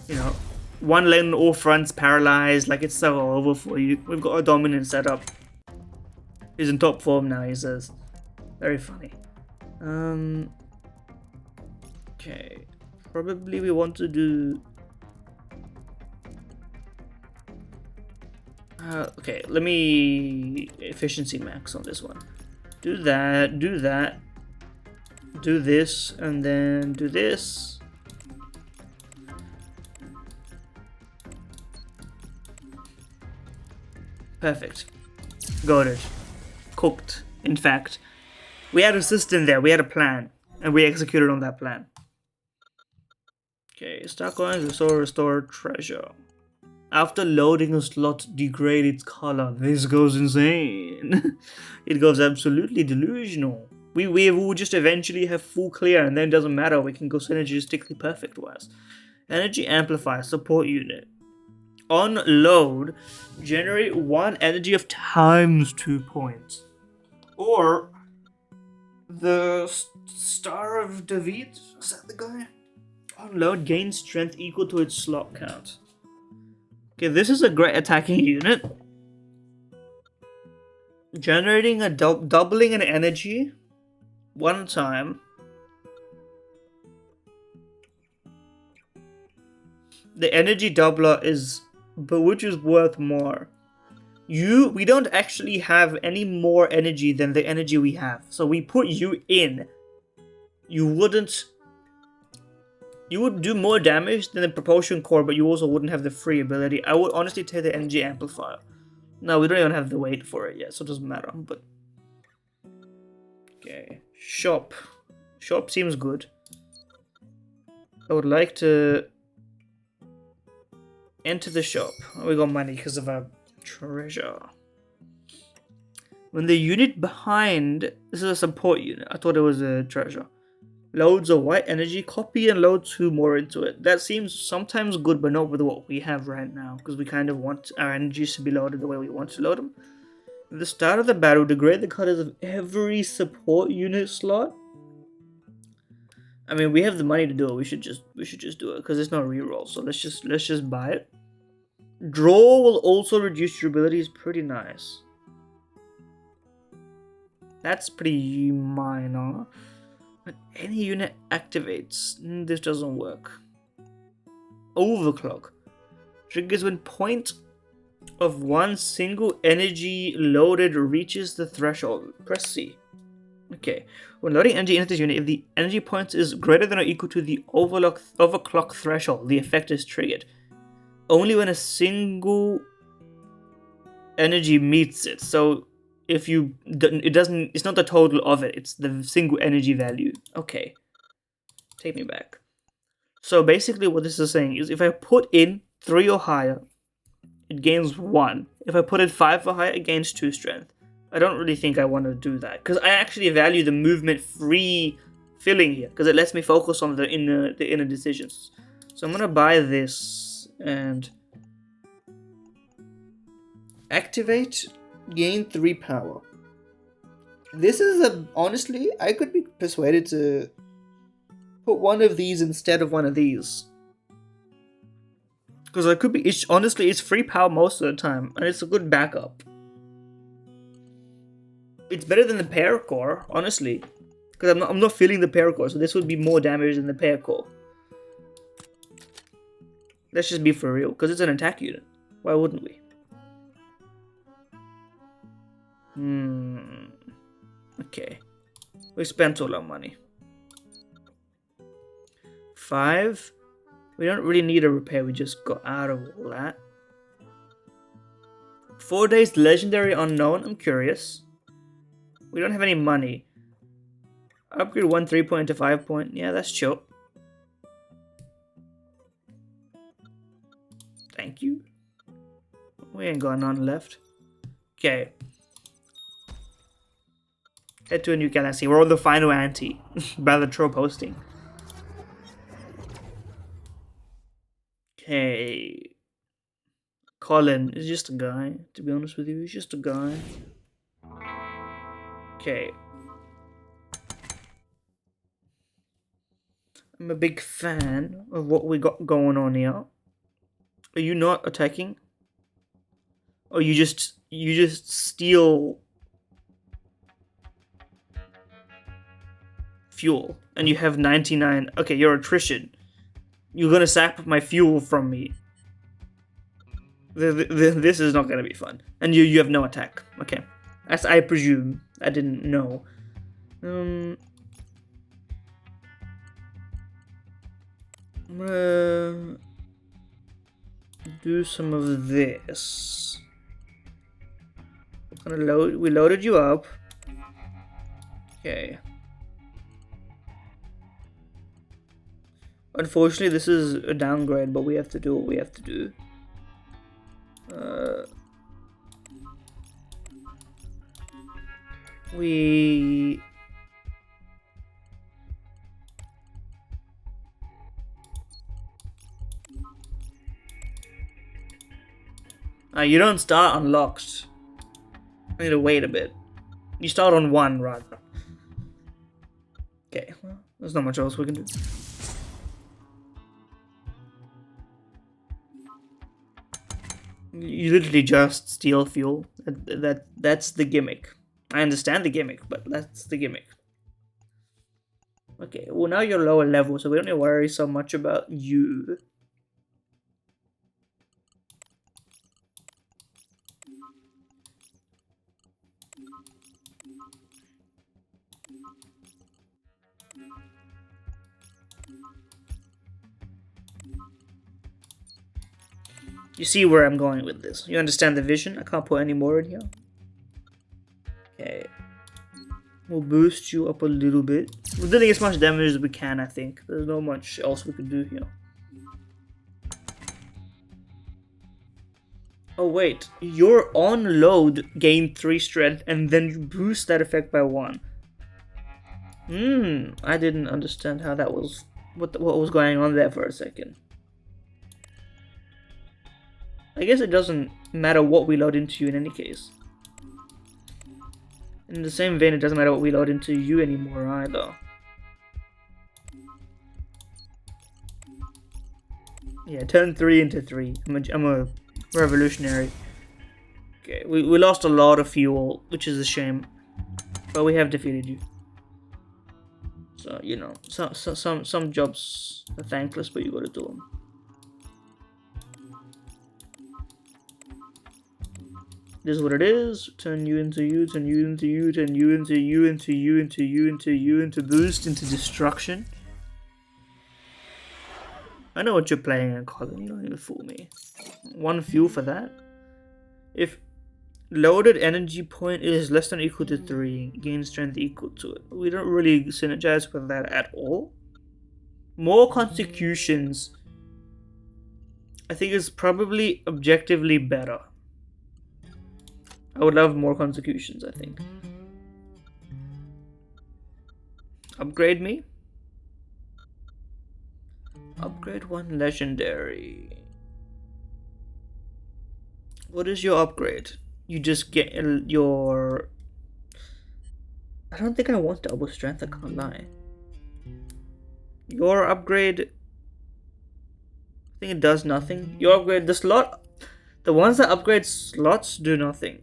You know, one lane, all fronts paralyzed, like it's so over for you. We've got a dominant setup. He's in top form now, he says. Very funny. Okay, probably we want to do... okay, let me efficiency max on this one. Do that, do that, do this, and then do this. Perfect. Got it. Cooked, in fact. We had a system there, we had a plan, and we executed on that plan. Okay, star coins, restore treasure. After loading a slot, degrade its color. This goes insane. It goes absolutely delusional. We will just eventually have full clear, and then it doesn't matter. We can go synergistically perfect wise. Energy amplifier support unit. On load, generate 1 energy of times 2 points. Or the Star of David. Is that the guy? On load, gain strength equal to its slot count. Okay, this is a great attacking unit. Generating a doubling in energy 1 time. The energy doubler is, but which is worth more. We don't actually have any more energy than the energy we have. So we put you in. You would do more damage than the propulsion core, but you also wouldn't have the free ability. I would honestly take the energy amplifier. No, we don't even have the weight for it yet, so it doesn't matter. But okay, shop. Shop seems good. I would like to enter the shop. We got money because of our treasure. When the unit behind, this is a support unit. I thought it was a treasure. Loads a white energy, copy and load 2 more into it. That seems sometimes good, but not with what we have right now, because we kind of want our energies to be loaded the way we want to load them. At the start of the battle, degrade the colors of every support unit slot. I mean, we have the money to do it. We should just do it because it's not reroll. So let's just buy it. Draw will also reduce your abilities. Pretty nice. That's pretty minor. When any unit activates, this doesn't work. Overclock triggers when point of 1 single energy loaded reaches the threshold. Press C. Okay. When loading energy into this unit, if the energy points is greater than or equal to the overclock threshold, the effect is triggered. Only when a single energy meets it. So if it's not the total of it, it's the single energy value. Okay. Take me back. So basically what this is saying is if I put in 3 or higher, it gains 1. If I put in 5 or higher, it gains 2 strength. I don't really think I want to do that because I actually value the movement free filling here because it lets me focus on the inner decisions. So I'm gonna buy this and activate. Gain 3 power. This is honestly, I could be persuaded to put one of these instead of one of these. Because it could be, honestly, it's free power most of the time, and it's a good backup. It's better than the paracore, honestly. Because I'm not feeling the paracore, so this would be more damage than the paracore. Let's just be for real, because it's an attack unit. Why wouldn't we? Okay. We spent all our money. 5. We don't really need a repair, we just got out of all that. 4 days legendary unknown, I'm curious. We don't have any money. Upgrade 1 3-point to 5-point, yeah, that's chill. Thank you. We ain't got none left. Okay. Head to a new galaxy. We're on the final ante by the trope hosting. Okay. Colin is just a guy, to be honest with you. He's just a guy. Okay. I'm a big fan of what we got going on here. Are you not attacking? Or you just steal fuel and you have 99. Okay, you're attrition. You're gonna sap my fuel from me. This is not gonna be fun. And you have no attack. Okay, as I presume. I didn't know. I'm gonna do some of this. We're gonna load. We loaded you up. Okay. Unfortunately, this is a downgrade, but we have to do what we have to do. You don't start unlocked. I need to wait a bit. You start on 1 rather. Okay, well, there's not much else we can do. You literally just steal fuel. That's the gimmick. I understand the gimmick, but that's the gimmick. Okay, well now you're lower level, so we don't need to worry so much about you. You see where I'm going with this. You understand the vision? I can't put any more in here. Okay. We'll boost you up a little bit. We're dealing as much damage as we can, I think. There's not much else we can do here. Oh wait, your on load gain 3 strength and then you boost that effect by 1. I didn't understand how that was, what was going on there for a second. I guess it doesn't matter what we load into you in any case. In the same vein, it doesn't matter what we load into you anymore either. Yeah, turn 3 into 3. I'm a revolutionary. Okay, we lost a lot of fuel, which is a shame. But we have defeated you. So, you know, some jobs are thankless, but you gotta do them. This is what it is. Turn you into you, turn you into you, turn you into you, into you, into you, into you, into boost, into destruction. I know what you're playing in, Colin. You don't need to fool me. 1 fuel for that. If loaded energy point is less than or equal to 3, gain strength equal to it. We don't really synergize with that at all. More consecutions, I think, is probably objectively better. I would love more consecutions, I think. Upgrade me. Upgrade 1 legendary. What is your upgrade? You just get your... I don't think I want double strength, I can't lie. Your upgrade, I think it does nothing. Your upgrade, the slot, the ones that upgrade slots do nothing.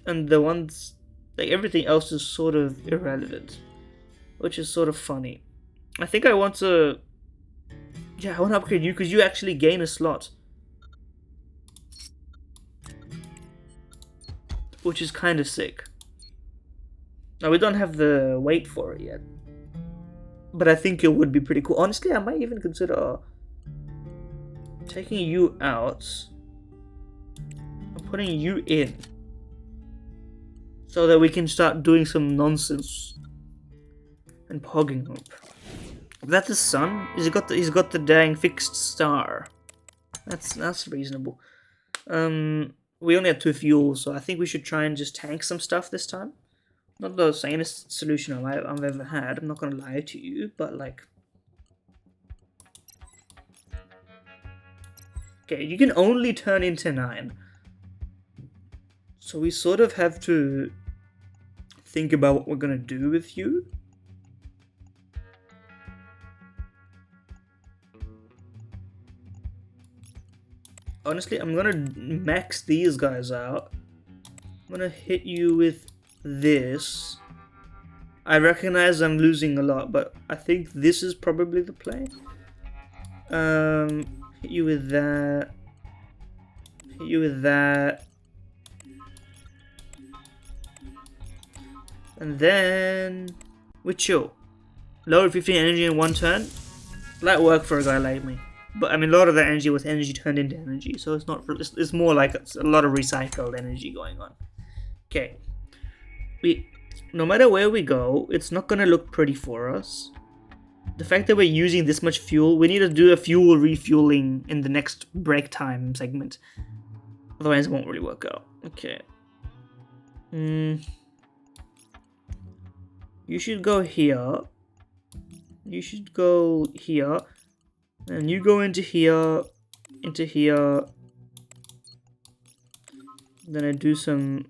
And the ones, like everything else is sort of irrelevant. Which is sort of funny. I think I want to, yeah, I want to upgrade you because you actually gain a slot. Which is kind of sick. Now, we don't have the weight for it yet. But I think it would be pretty cool. Honestly, I might even consider taking you out and putting you in. So that we can start doing some nonsense and pogging up. Is that the sun? He's got the dang fixed star. That's reasonable. We only have 2 fuels, so I think we should try and just tank some stuff this time. Not the sanest solution I've ever had, I'm not gonna lie to you, but like... Okay, you can only turn into 9. So we sort of have to think about what we're gonna do with you. Honestly, I'm gonna max these guys out. I'm gonna hit you with this. I recognize I'm losing a lot, but I think this is probably the play. Hit you with that. Hit you with that. And then we chill. Lower 15 energy in 1 turn. That work for a guy like me. But I mean, a lot of that energy was energy turned into energy, so it's not. It's more like a lot of recycled energy going on. Okay, no matter where we go, it's not gonna look pretty for us. The fact that we're using this much fuel, we need to do a fuel refueling in the next break time segment. Otherwise, it won't really work out. Okay. You should go here. You should go here. And you go into here. Then I do some...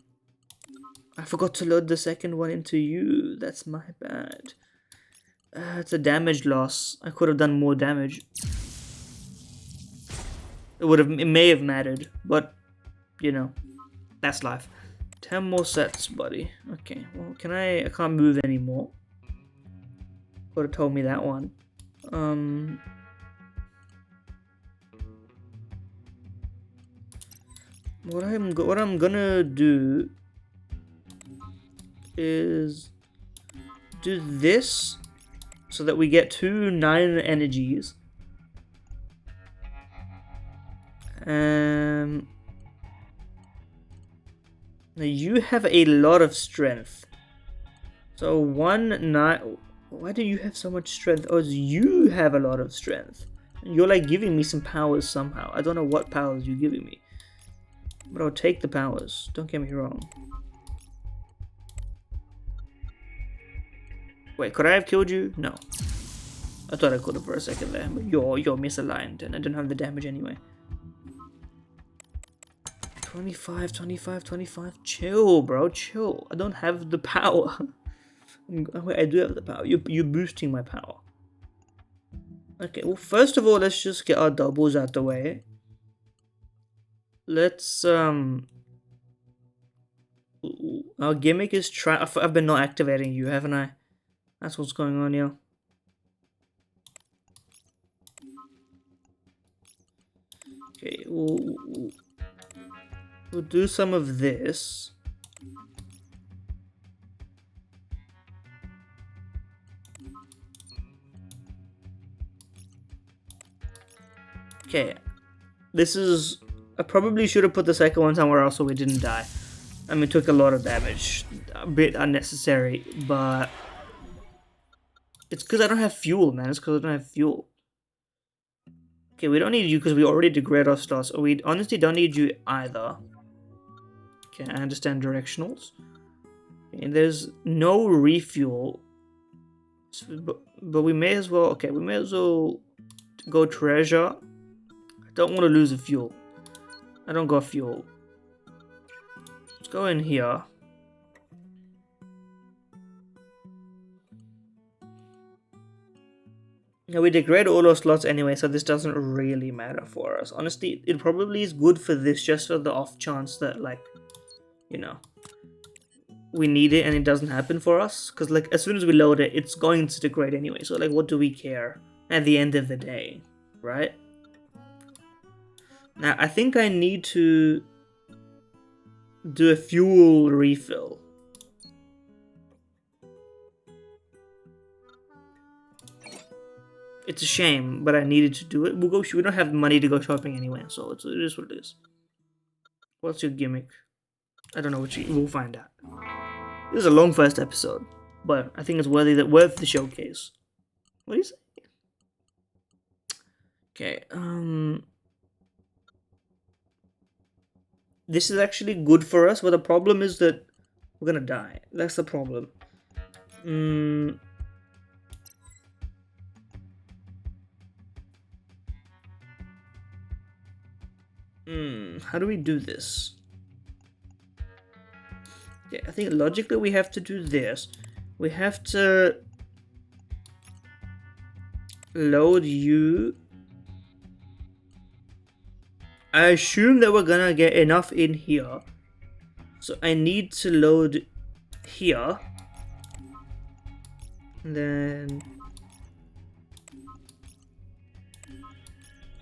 I forgot to load the second one into you. That's my bad. It's a damage loss. I could have done more damage. It may have mattered, but you know, that's life. 10 more sets, buddy. Okay, well, I can't move anymore. Could have told me that one. What I'm gonna do is do this so that we get 2 9 energies. Now you have a lot of strength. So 1 9. Why do you have so much strength? Oh, you have a lot of strength. You're like giving me some powers somehow. I don't know what powers you're giving me. But I'll take the powers. Don't get me wrong. Wait, could I have killed you? No. I thought I could have for a second there, but you're misaligned and I don't have the damage anyway. 25, 25, 25. Chill, bro, chill. I don't have the power. Wait, I do have the power. You're boosting my power. Okay, well, first of all, let's just get our doubles out the way. Let's, our gimmick is I've been not activating you, haven't I? That's what's going on here. Okay, we'll do some of this. Okay, this is... I probably should have put the second one somewhere else so we didn't die. I mean, it took a lot of damage. A bit unnecessary, but... It's because I don't have fuel, man. It's because I don't have fuel. Okay, we don't need you because we already degraded our slots. Or we honestly don't need you either. Okay, I understand directionals. And there's no refuel. But we may as well... Okay, we may as well go treasure. I don't want to lose a fuel. I don't got fuel. Let's go in here. Now we degrade all our slots anyway, so this doesn't really matter for us. Honestly, it probably is good for this, just for the off chance that, like, you know, we need it and it doesn't happen for us. Because, like, as soon as we load it, it's going to degrade anyway. So, like, what do we care at the end of the day, right? Now, I think I need to do a fuel refill. It's a shame, but I needed to do it. We don't have money to go shopping anyway, so it is what it is. What's your gimmick? I don't know what we'll find out. This is a long first episode, but I think it's worth the showcase. What do you say? Okay, this is actually good for us, but the problem is that we're gonna die. That's the problem. How do we do this? Yeah, I think logically we have to do this. We have to load you. I assume that we're gonna get enough in here. So I need to load here. And then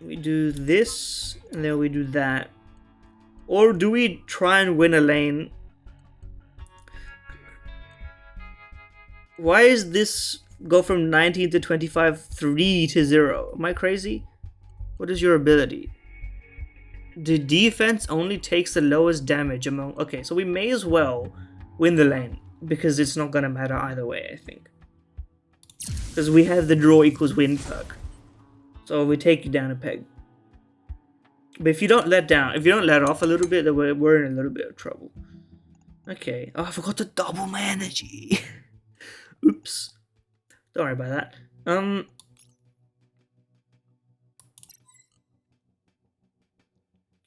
we do this, and then we do that. Or do we try and win a lane? Why is this go from 19 to 25, 3 to 0? Am I crazy? What is your ability? The defense only takes the lowest damage among... Okay, so we may as well win the lane, because it's not gonna matter either way, I think. Because we have the draw equals win perk. So we take you down a peg. But if you don't let off a little bit, then we're in a little bit of trouble. Okay. Oh, I forgot to double my energy. Oops. Don't worry about that.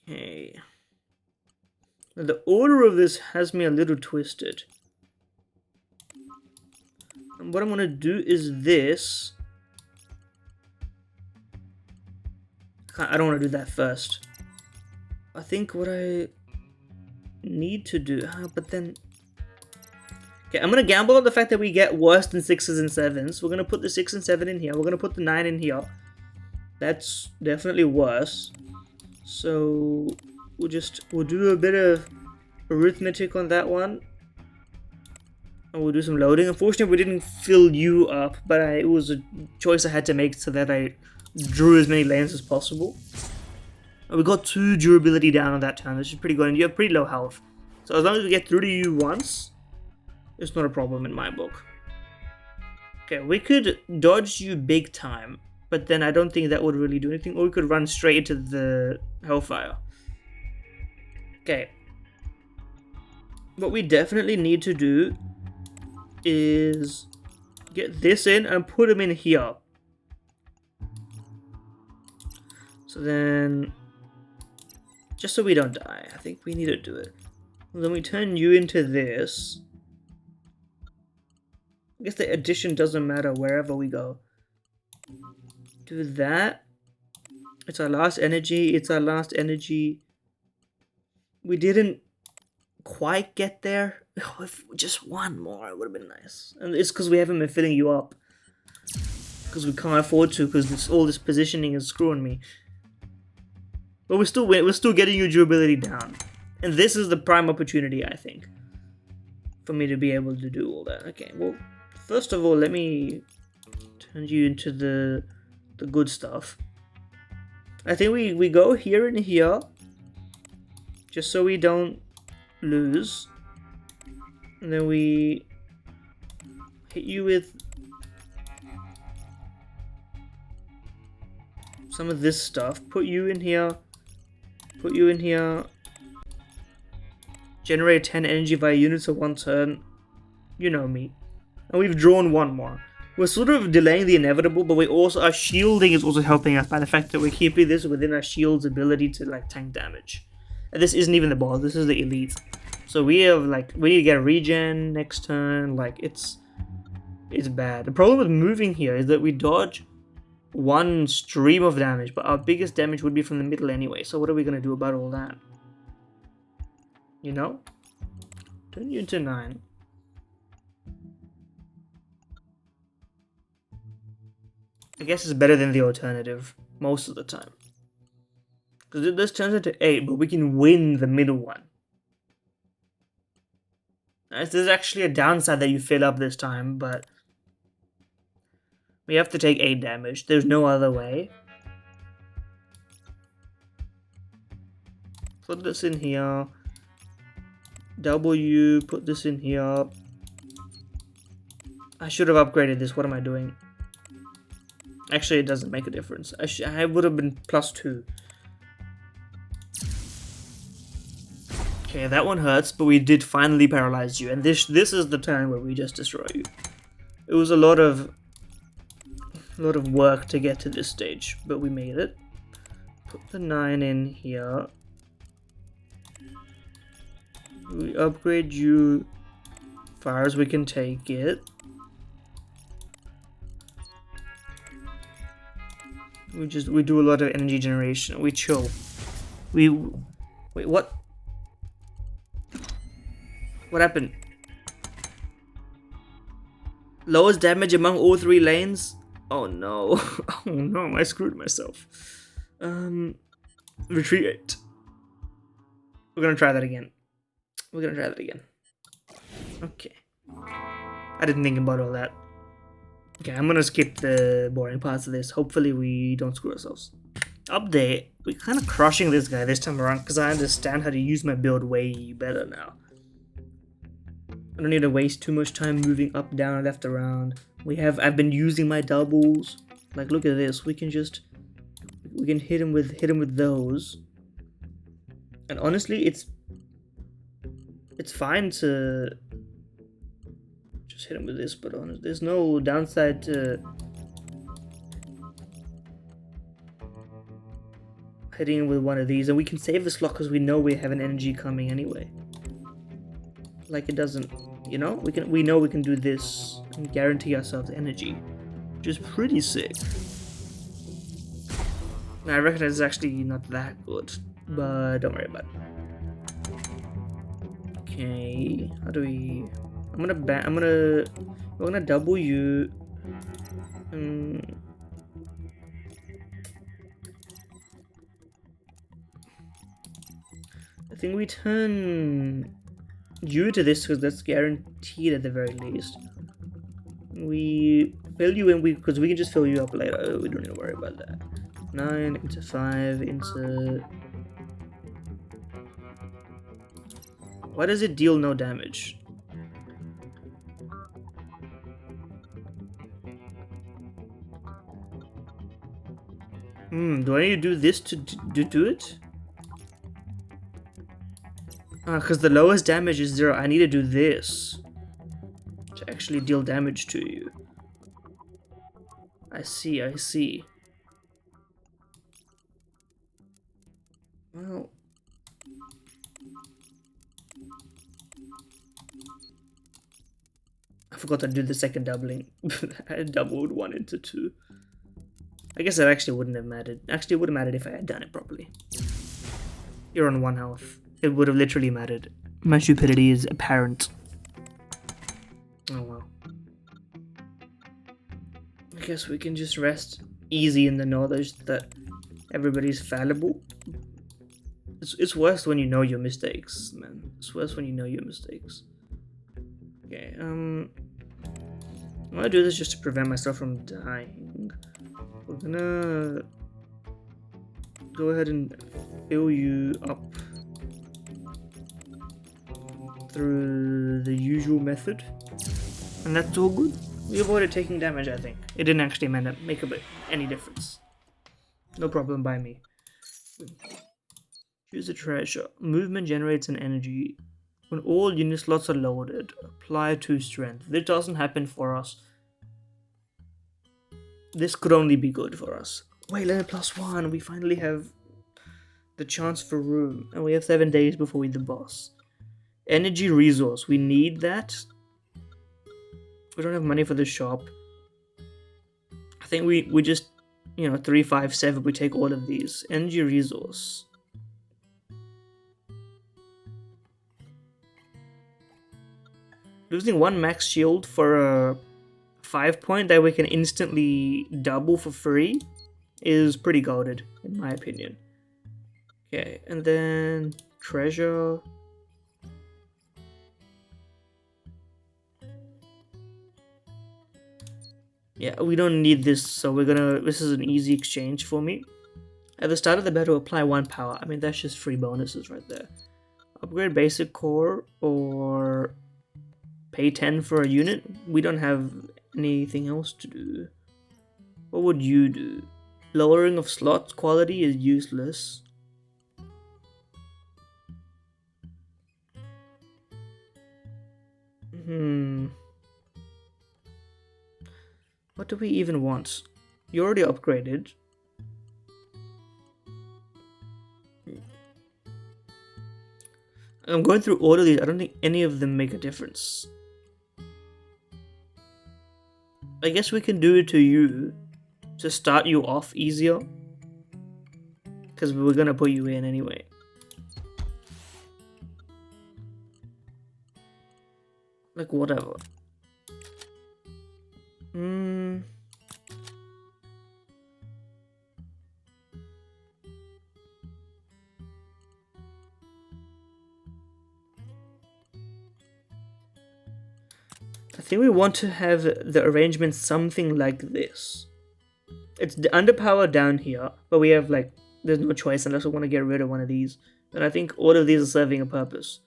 Okay. The order of this has me a little twisted. And what I'm gonna do is this. I don't want to do that first. I think what I need to do... but then... Okay, I'm going to gamble on the fact that we get worse than 6s and 7s. We're going to put the 6 and 7 in here. We're going to put the 9 in here. That's definitely worse. So... We'll do a bit of arithmetic on that one. And we'll do some loading. Unfortunately, we didn't fill you up. But it was a choice I had to make so that I... drew as many lanes as possible. We got 2 durability down on that turn, which is pretty good, and you have pretty low health. So as long as we get through to you once, it's not a problem in my book. Okay, we could dodge you big time, but then I don't think that would really do anything, or we could run straight into the Hellfire. Okay. What we definitely need to do is get this in and put him in here. So then, just so we don't die, I think we need to do it. And then we turn you into this. I guess the addition doesn't matter wherever we go. Do that. It's our last energy. It's our last energy. We didn't quite get there. Oh, if just one more, it would have been nice. And it's because we haven't been filling you up. Because we can't afford to, because all this positioning is screwing me. But we're still getting your durability down. And this is the prime opportunity, I think, for me to be able to do all that. Okay, well, first of all, let me turn you into the good stuff. I think we go here and here, just so we don't lose. And then we hit you with some of this stuff. Put you in here. Put you in here. Generate 10 energy via units of 1 turn. You know me. And we've drawn 1 more. We're sort of delaying the inevitable, but our shielding is also helping us by the fact that we're keeping this within our shield's ability to like tank damage. And this isn't even the boss, this is the elite. So we need to get regen next turn, like it's bad. The problem with moving here is that we dodge one stream of damage, but our biggest damage would be from the middle anyway. So what are we gonna do about all that? You know? Turn you into 9. I guess it's better than the alternative most of the time. Because this turns into 8, but we can win the middle one. There's actually a downside that you fill up this time, but we have to take 8 damage. There's no other way. Put this in here. W, put this in here. I should have upgraded this. What am I doing? Actually, it doesn't make a difference. I would have been +2. Okay, that one hurts, but we did finally paralyze you. And this is the turn where we just destroy you. It was a lot of work to get to this stage, but we made it. Put the 9 in here. We upgrade you far as we can take it. We do a lot of energy generation. We chill. Wait, what? What happened? Lowest damage among all 3 lanes? Oh no. Oh no, I screwed myself. Retreat. We're gonna try that again. Okay. I didn't think about all that. Okay, I'm gonna skip the boring parts of this. Hopefully we don't screw ourselves. Update. We're kind of crushing this guy this time around because I understand how to use my build way better now. I don't need to waste too much time moving up, down, left, around. I've been using my doubles. Like, look at this. We can hit him with those. And honestly, it's fine to just hit him with this, but honestly, there's no downside to hitting him with one of these. And we can save the slot because we know we have an energy coming anyway. Like, it doesn't, you know, we know we can do this and guarantee ourselves energy, which is pretty sick. Now, I recognize it's actually not that good, but don't worry about it. Okay, how do we? We're gonna double you. I think we turn you to this because that's guaranteed at the very least. We fill you in because we can just fill you up later. We don't need to worry about that. 9 into 5 into. Why does it deal no damage? Do I need to do this to do it? Because the lowest damage is 0. I need to do this to actually deal damage to you. I see. Well, I forgot to do the second doubling. I doubled 1 into 2. I guess that actually wouldn't have mattered. Actually, it would have mattered if I had done it properly. You're on 1 health. It would have literally mattered. My stupidity is apparent. Oh well. I guess we can just rest easy in the knowledge that everybody's fallible. It's worse when you know your mistakes, man. It's worse when you know your mistakes. Okay, I'm gonna do this just to prevent myself from dying. We're gonna go ahead and fill you up through the usual method, and that's all good. We avoided taking damage, I think. It didn't actually make any difference. No problem by me. Choose a treasure. Movement generates an energy. When all unit slots are loaded, apply 2 strength. This doesn't happen for us. This could only be good for us. Wait, let it +1. We finally have the chance for room. And we have 7 days before we're the boss. Energy resource. We need that. We don't have money for the shop. I think we just you know, 3, 5, 7. We take all of these. Energy resource. Losing 1 max shield for a 5-point that we can instantly double for free is pretty goated, in my opinion. Okay, and then treasure. Yeah, we don't need this, so this is an easy exchange for me. At the start of the battle, apply 1 power. I mean, that's just free bonuses right there. Upgrade basic core or pay 10 for a unit. We don't have anything else to do. What would you do? Lowering of slot quality is useless. What do we even want? You already upgraded. I'm going through all of these. I don't think any of them make a difference. I guess we can do it to you to start you off easier. Because we're going to put you in anyway. Like, whatever. I think we want to have the arrangement something like this. It's the underpower down here, but we have like, there's no choice unless we want to get rid of one of these. And I think all of these are serving a purpose.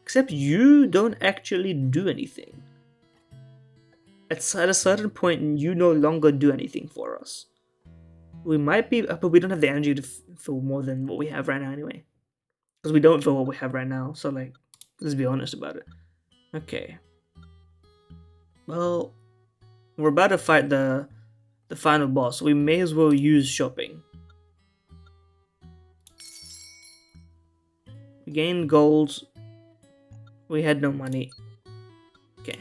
Except you don't actually do anything. At a certain point, you no longer do anything for us. We might be, but we don't have the energy to fill more than what we have right now anyway. Because we don't fill what we have right now, so like, let's be honest about it. Okay. Well, we're about to fight the final boss, so we may as well use shopping. We gained gold. We had no money. Okay.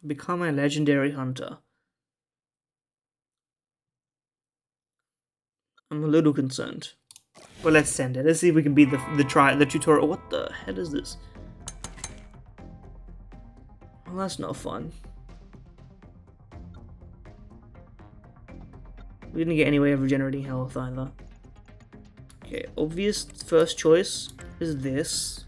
Become a legendary hunter. I'm a little concerned. But let's send it. Let's see if we can beat the tutorial. What the hell is this? Well, that's no fun. We didn't get any way of regenerating health either. Okay, obvious first choice is this.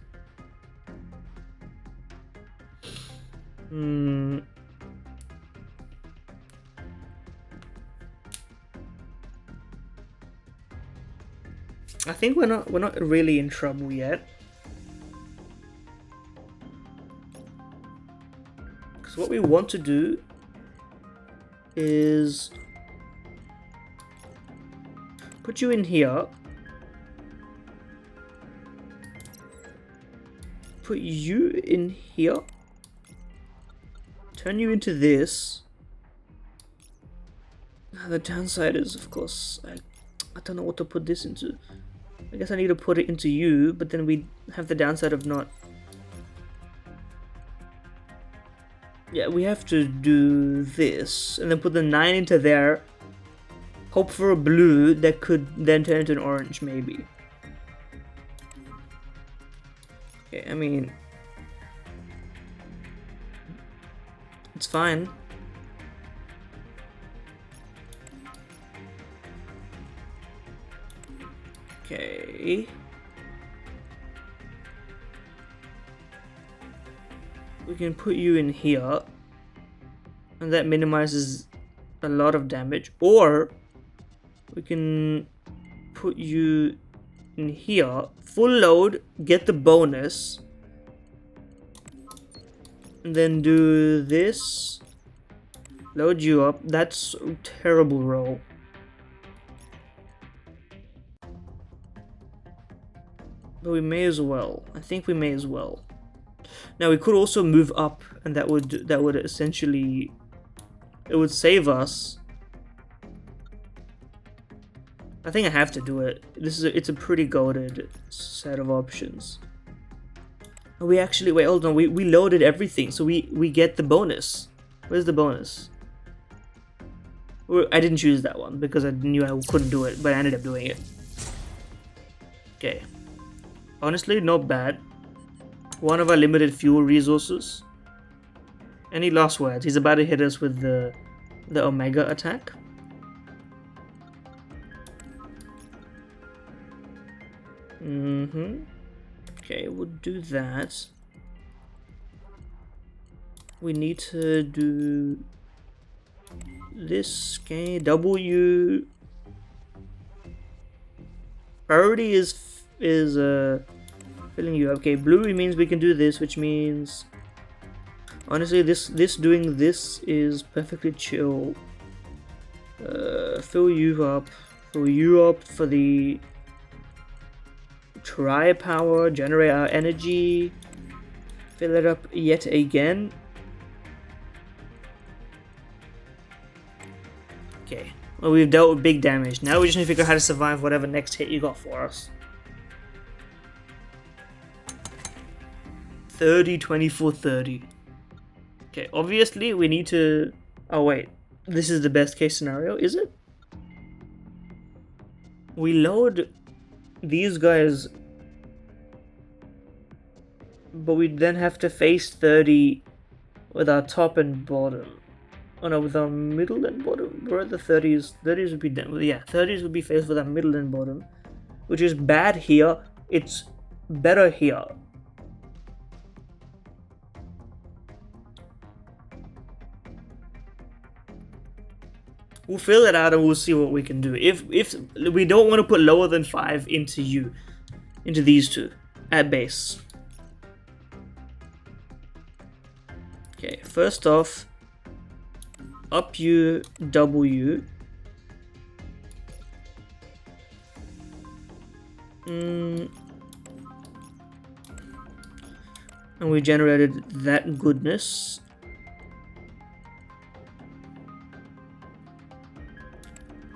I think we're not really in trouble yet. Because what we want to do is put you in here. Put you in here. Turn you into this. The downside is, of course, I don't know what to put this into. I guess I need to put it into you, but then we have the downside of not. Yeah, we have to do this, and then put the 9 into there. Hope for a blue that could then turn into an orange, maybe. Okay, I mean, it's fine. Okay. We can put you in here, and that minimizes a lot of damage. Or we can put you in here, full load, get the bonus, and then do this, load you up. That's a terrible roll. But we may as well. I think we may as well. Now we could also move up, and that would essentially, it would save us. I think I have to do it. It's a pretty goated set of options. We actually, wait, hold on. We loaded everything, so we get the bonus. Where's the bonus? I didn't choose that one because I knew I couldn't do it, but I ended up doing it. Okay. Honestly, not bad. One of our limited fuel resources. Any last words? He's about to hit us with the Omega attack. Okay, we'll do that. We need to do this. Okay, W. Priority is filling you up. Okay, blue means we can do this, which means honestly doing this is perfectly chill. Fill you up for the try power, generate our energy, fill it up yet again. Okay, well, we've dealt with big damage. Now we just need to figure out how to survive whatever next hit you got for us. 30, 24, 30. Okay, obviously we need to... Oh wait, this is the best case scenario, is it? We load these guys, but we then have to face 30 with our top and bottom. Oh no, with our middle and bottom. Where are the 30s? 30s would be done. Yeah, 30s would be faced with our middle and bottom, which is bad here. It's better here. We'll fill it out and we'll see what we can do. If we don't want to put lower than 5 into these two at base. Okay, first off, up U, W. And we generated that goodness.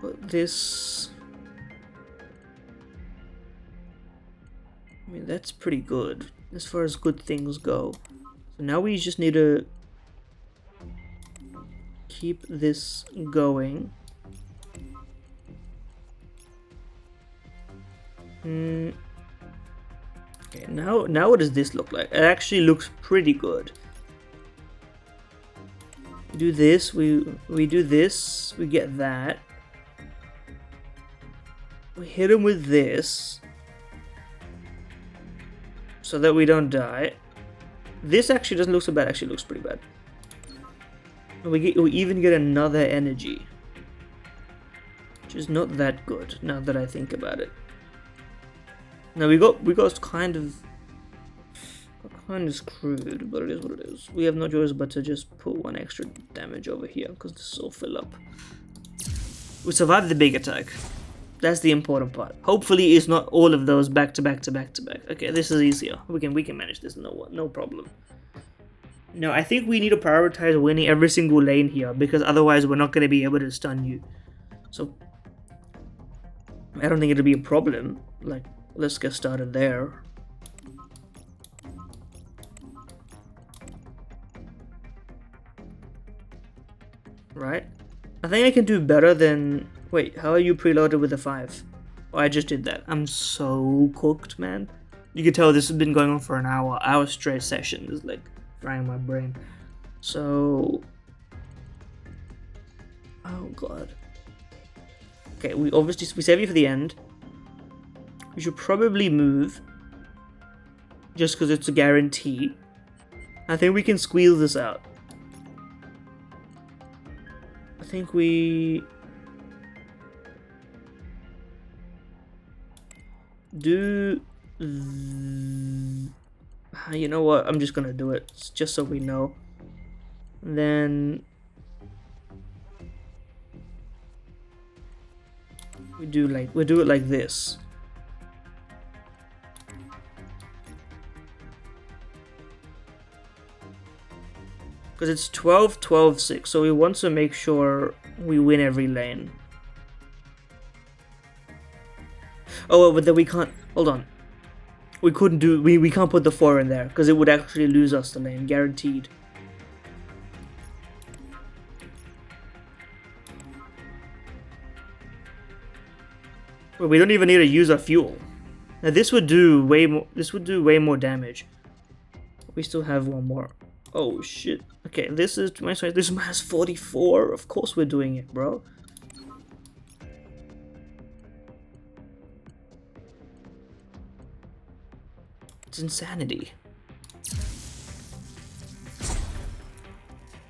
Put this... I mean, that's pretty good as far as good things go. So now we just need to keep this going. Okay, now what does this look like? It actually looks pretty good. We do this, we do this, we get that. We hit him with this so that we don't die. This actually doesn't look so bad, actually looks pretty bad. We even get another energy, which is not that good now that I think about it. Now we got kind of screwed, but it is what it is. We have no choice but to just put one extra damage over here because this will fill up. We survived the big attack. That's the important part. Hopefully it's not all of those back to back to back to back. Okay, this is easier. We can manage this, no problem. No, I think we need to prioritize winning every single lane here because otherwise we're not going to be able to stun you. So I don't think it'll be a problem. Like, let's get started there. Right? I think I can do better than... Wait, how are you preloaded with a 5? Oh, I just did that. I'm so cooked, man. You can tell this has been going on for an hour straight session. It's like frying my brain. So... Oh, God. Okay, we save you for the end. We should probably move. Just because it's a guarantee. I think we can squeeze this out. I think we... do... You know what? I'm just gonna do it. Just so we know. And then... we do it like this. Because it's 12, 12, 6, so we want to make sure we win every lane. Oh, but then we can't... Hold on. We couldn't do... We can't put the 4 in there, because it would actually lose us the lane, guaranteed. Well, we don't even need to use our fuel. Now this would do way more. This would do way more damage. We still have one more. Oh shit. Okay, this is this one has 44. Of course we're doing it, bro. It's insanity.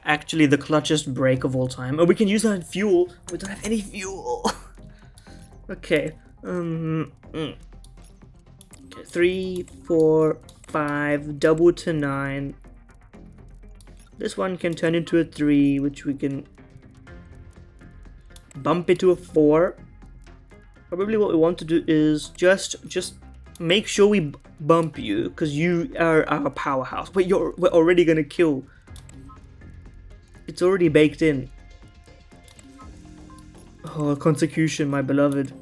Actually, the clutchest break of all time. Oh, we can use that in fuel. We don't have any fuel. Okay. Okay. 3, 4, 5. Double to 9. This one can turn into a 3, which we can bump it to a 4. Probably what we want to do is just make sure we bump you, because you are our powerhouse. But we're already gonna kill. It's already baked in. Oh, consecution, my beloved.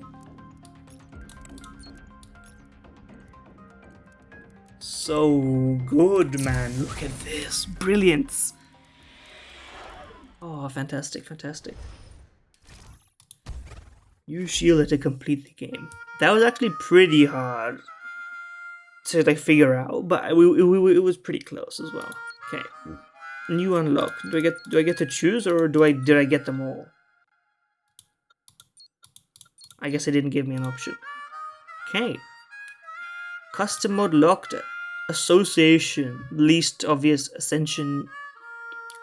So good, man. Look at this. Brilliance. Oh, fantastic, fantastic. Use Sheila to complete the game. That was actually pretty hard to like figure out, but it was pretty close as well. Okay. New unlock. Do I get to choose, or did I get them all? I guess it didn't give me an option. Okay. Custom mode locked. Association. Least obvious ascension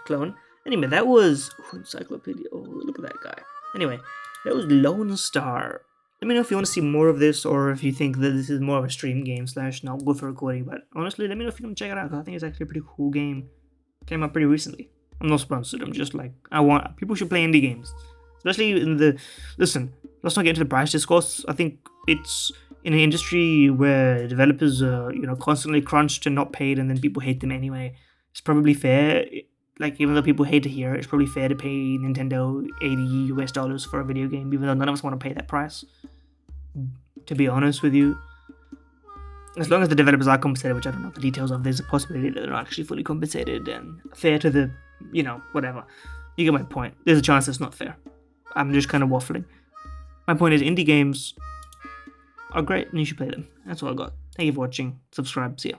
clone. Anyway, that was encyclopedia. Oh, look at that guy. Anyway, that was Lonestar. Let me know if you want to see more of this, or if you think that this is more of a stream game / not good for recording. But honestly, let me know if you want to check it out. I think it's actually a pretty cool game. Came out pretty recently. I'm not sponsored. I'm just like, people should play indie games, especially in the. Listen, let's not get into the price discourse. I think it's in an industry where developers are, constantly crunched and not paid, and then people hate them anyway. It's probably fair. Like, even though people hate to hear it, it's probably fair to pay Nintendo $80 for a video game, even though none of us want to pay that price. To be honest with you, as long as the developers are compensated, which I don't know the details of, there's a possibility that they're not actually fully compensated and fair to the, whatever. You get my point. There's a chance it's not fair. I'm just kind of waffling. My point is, indie games are great and you should play them. That's all I got. Thank you for watching. Subscribe. See ya.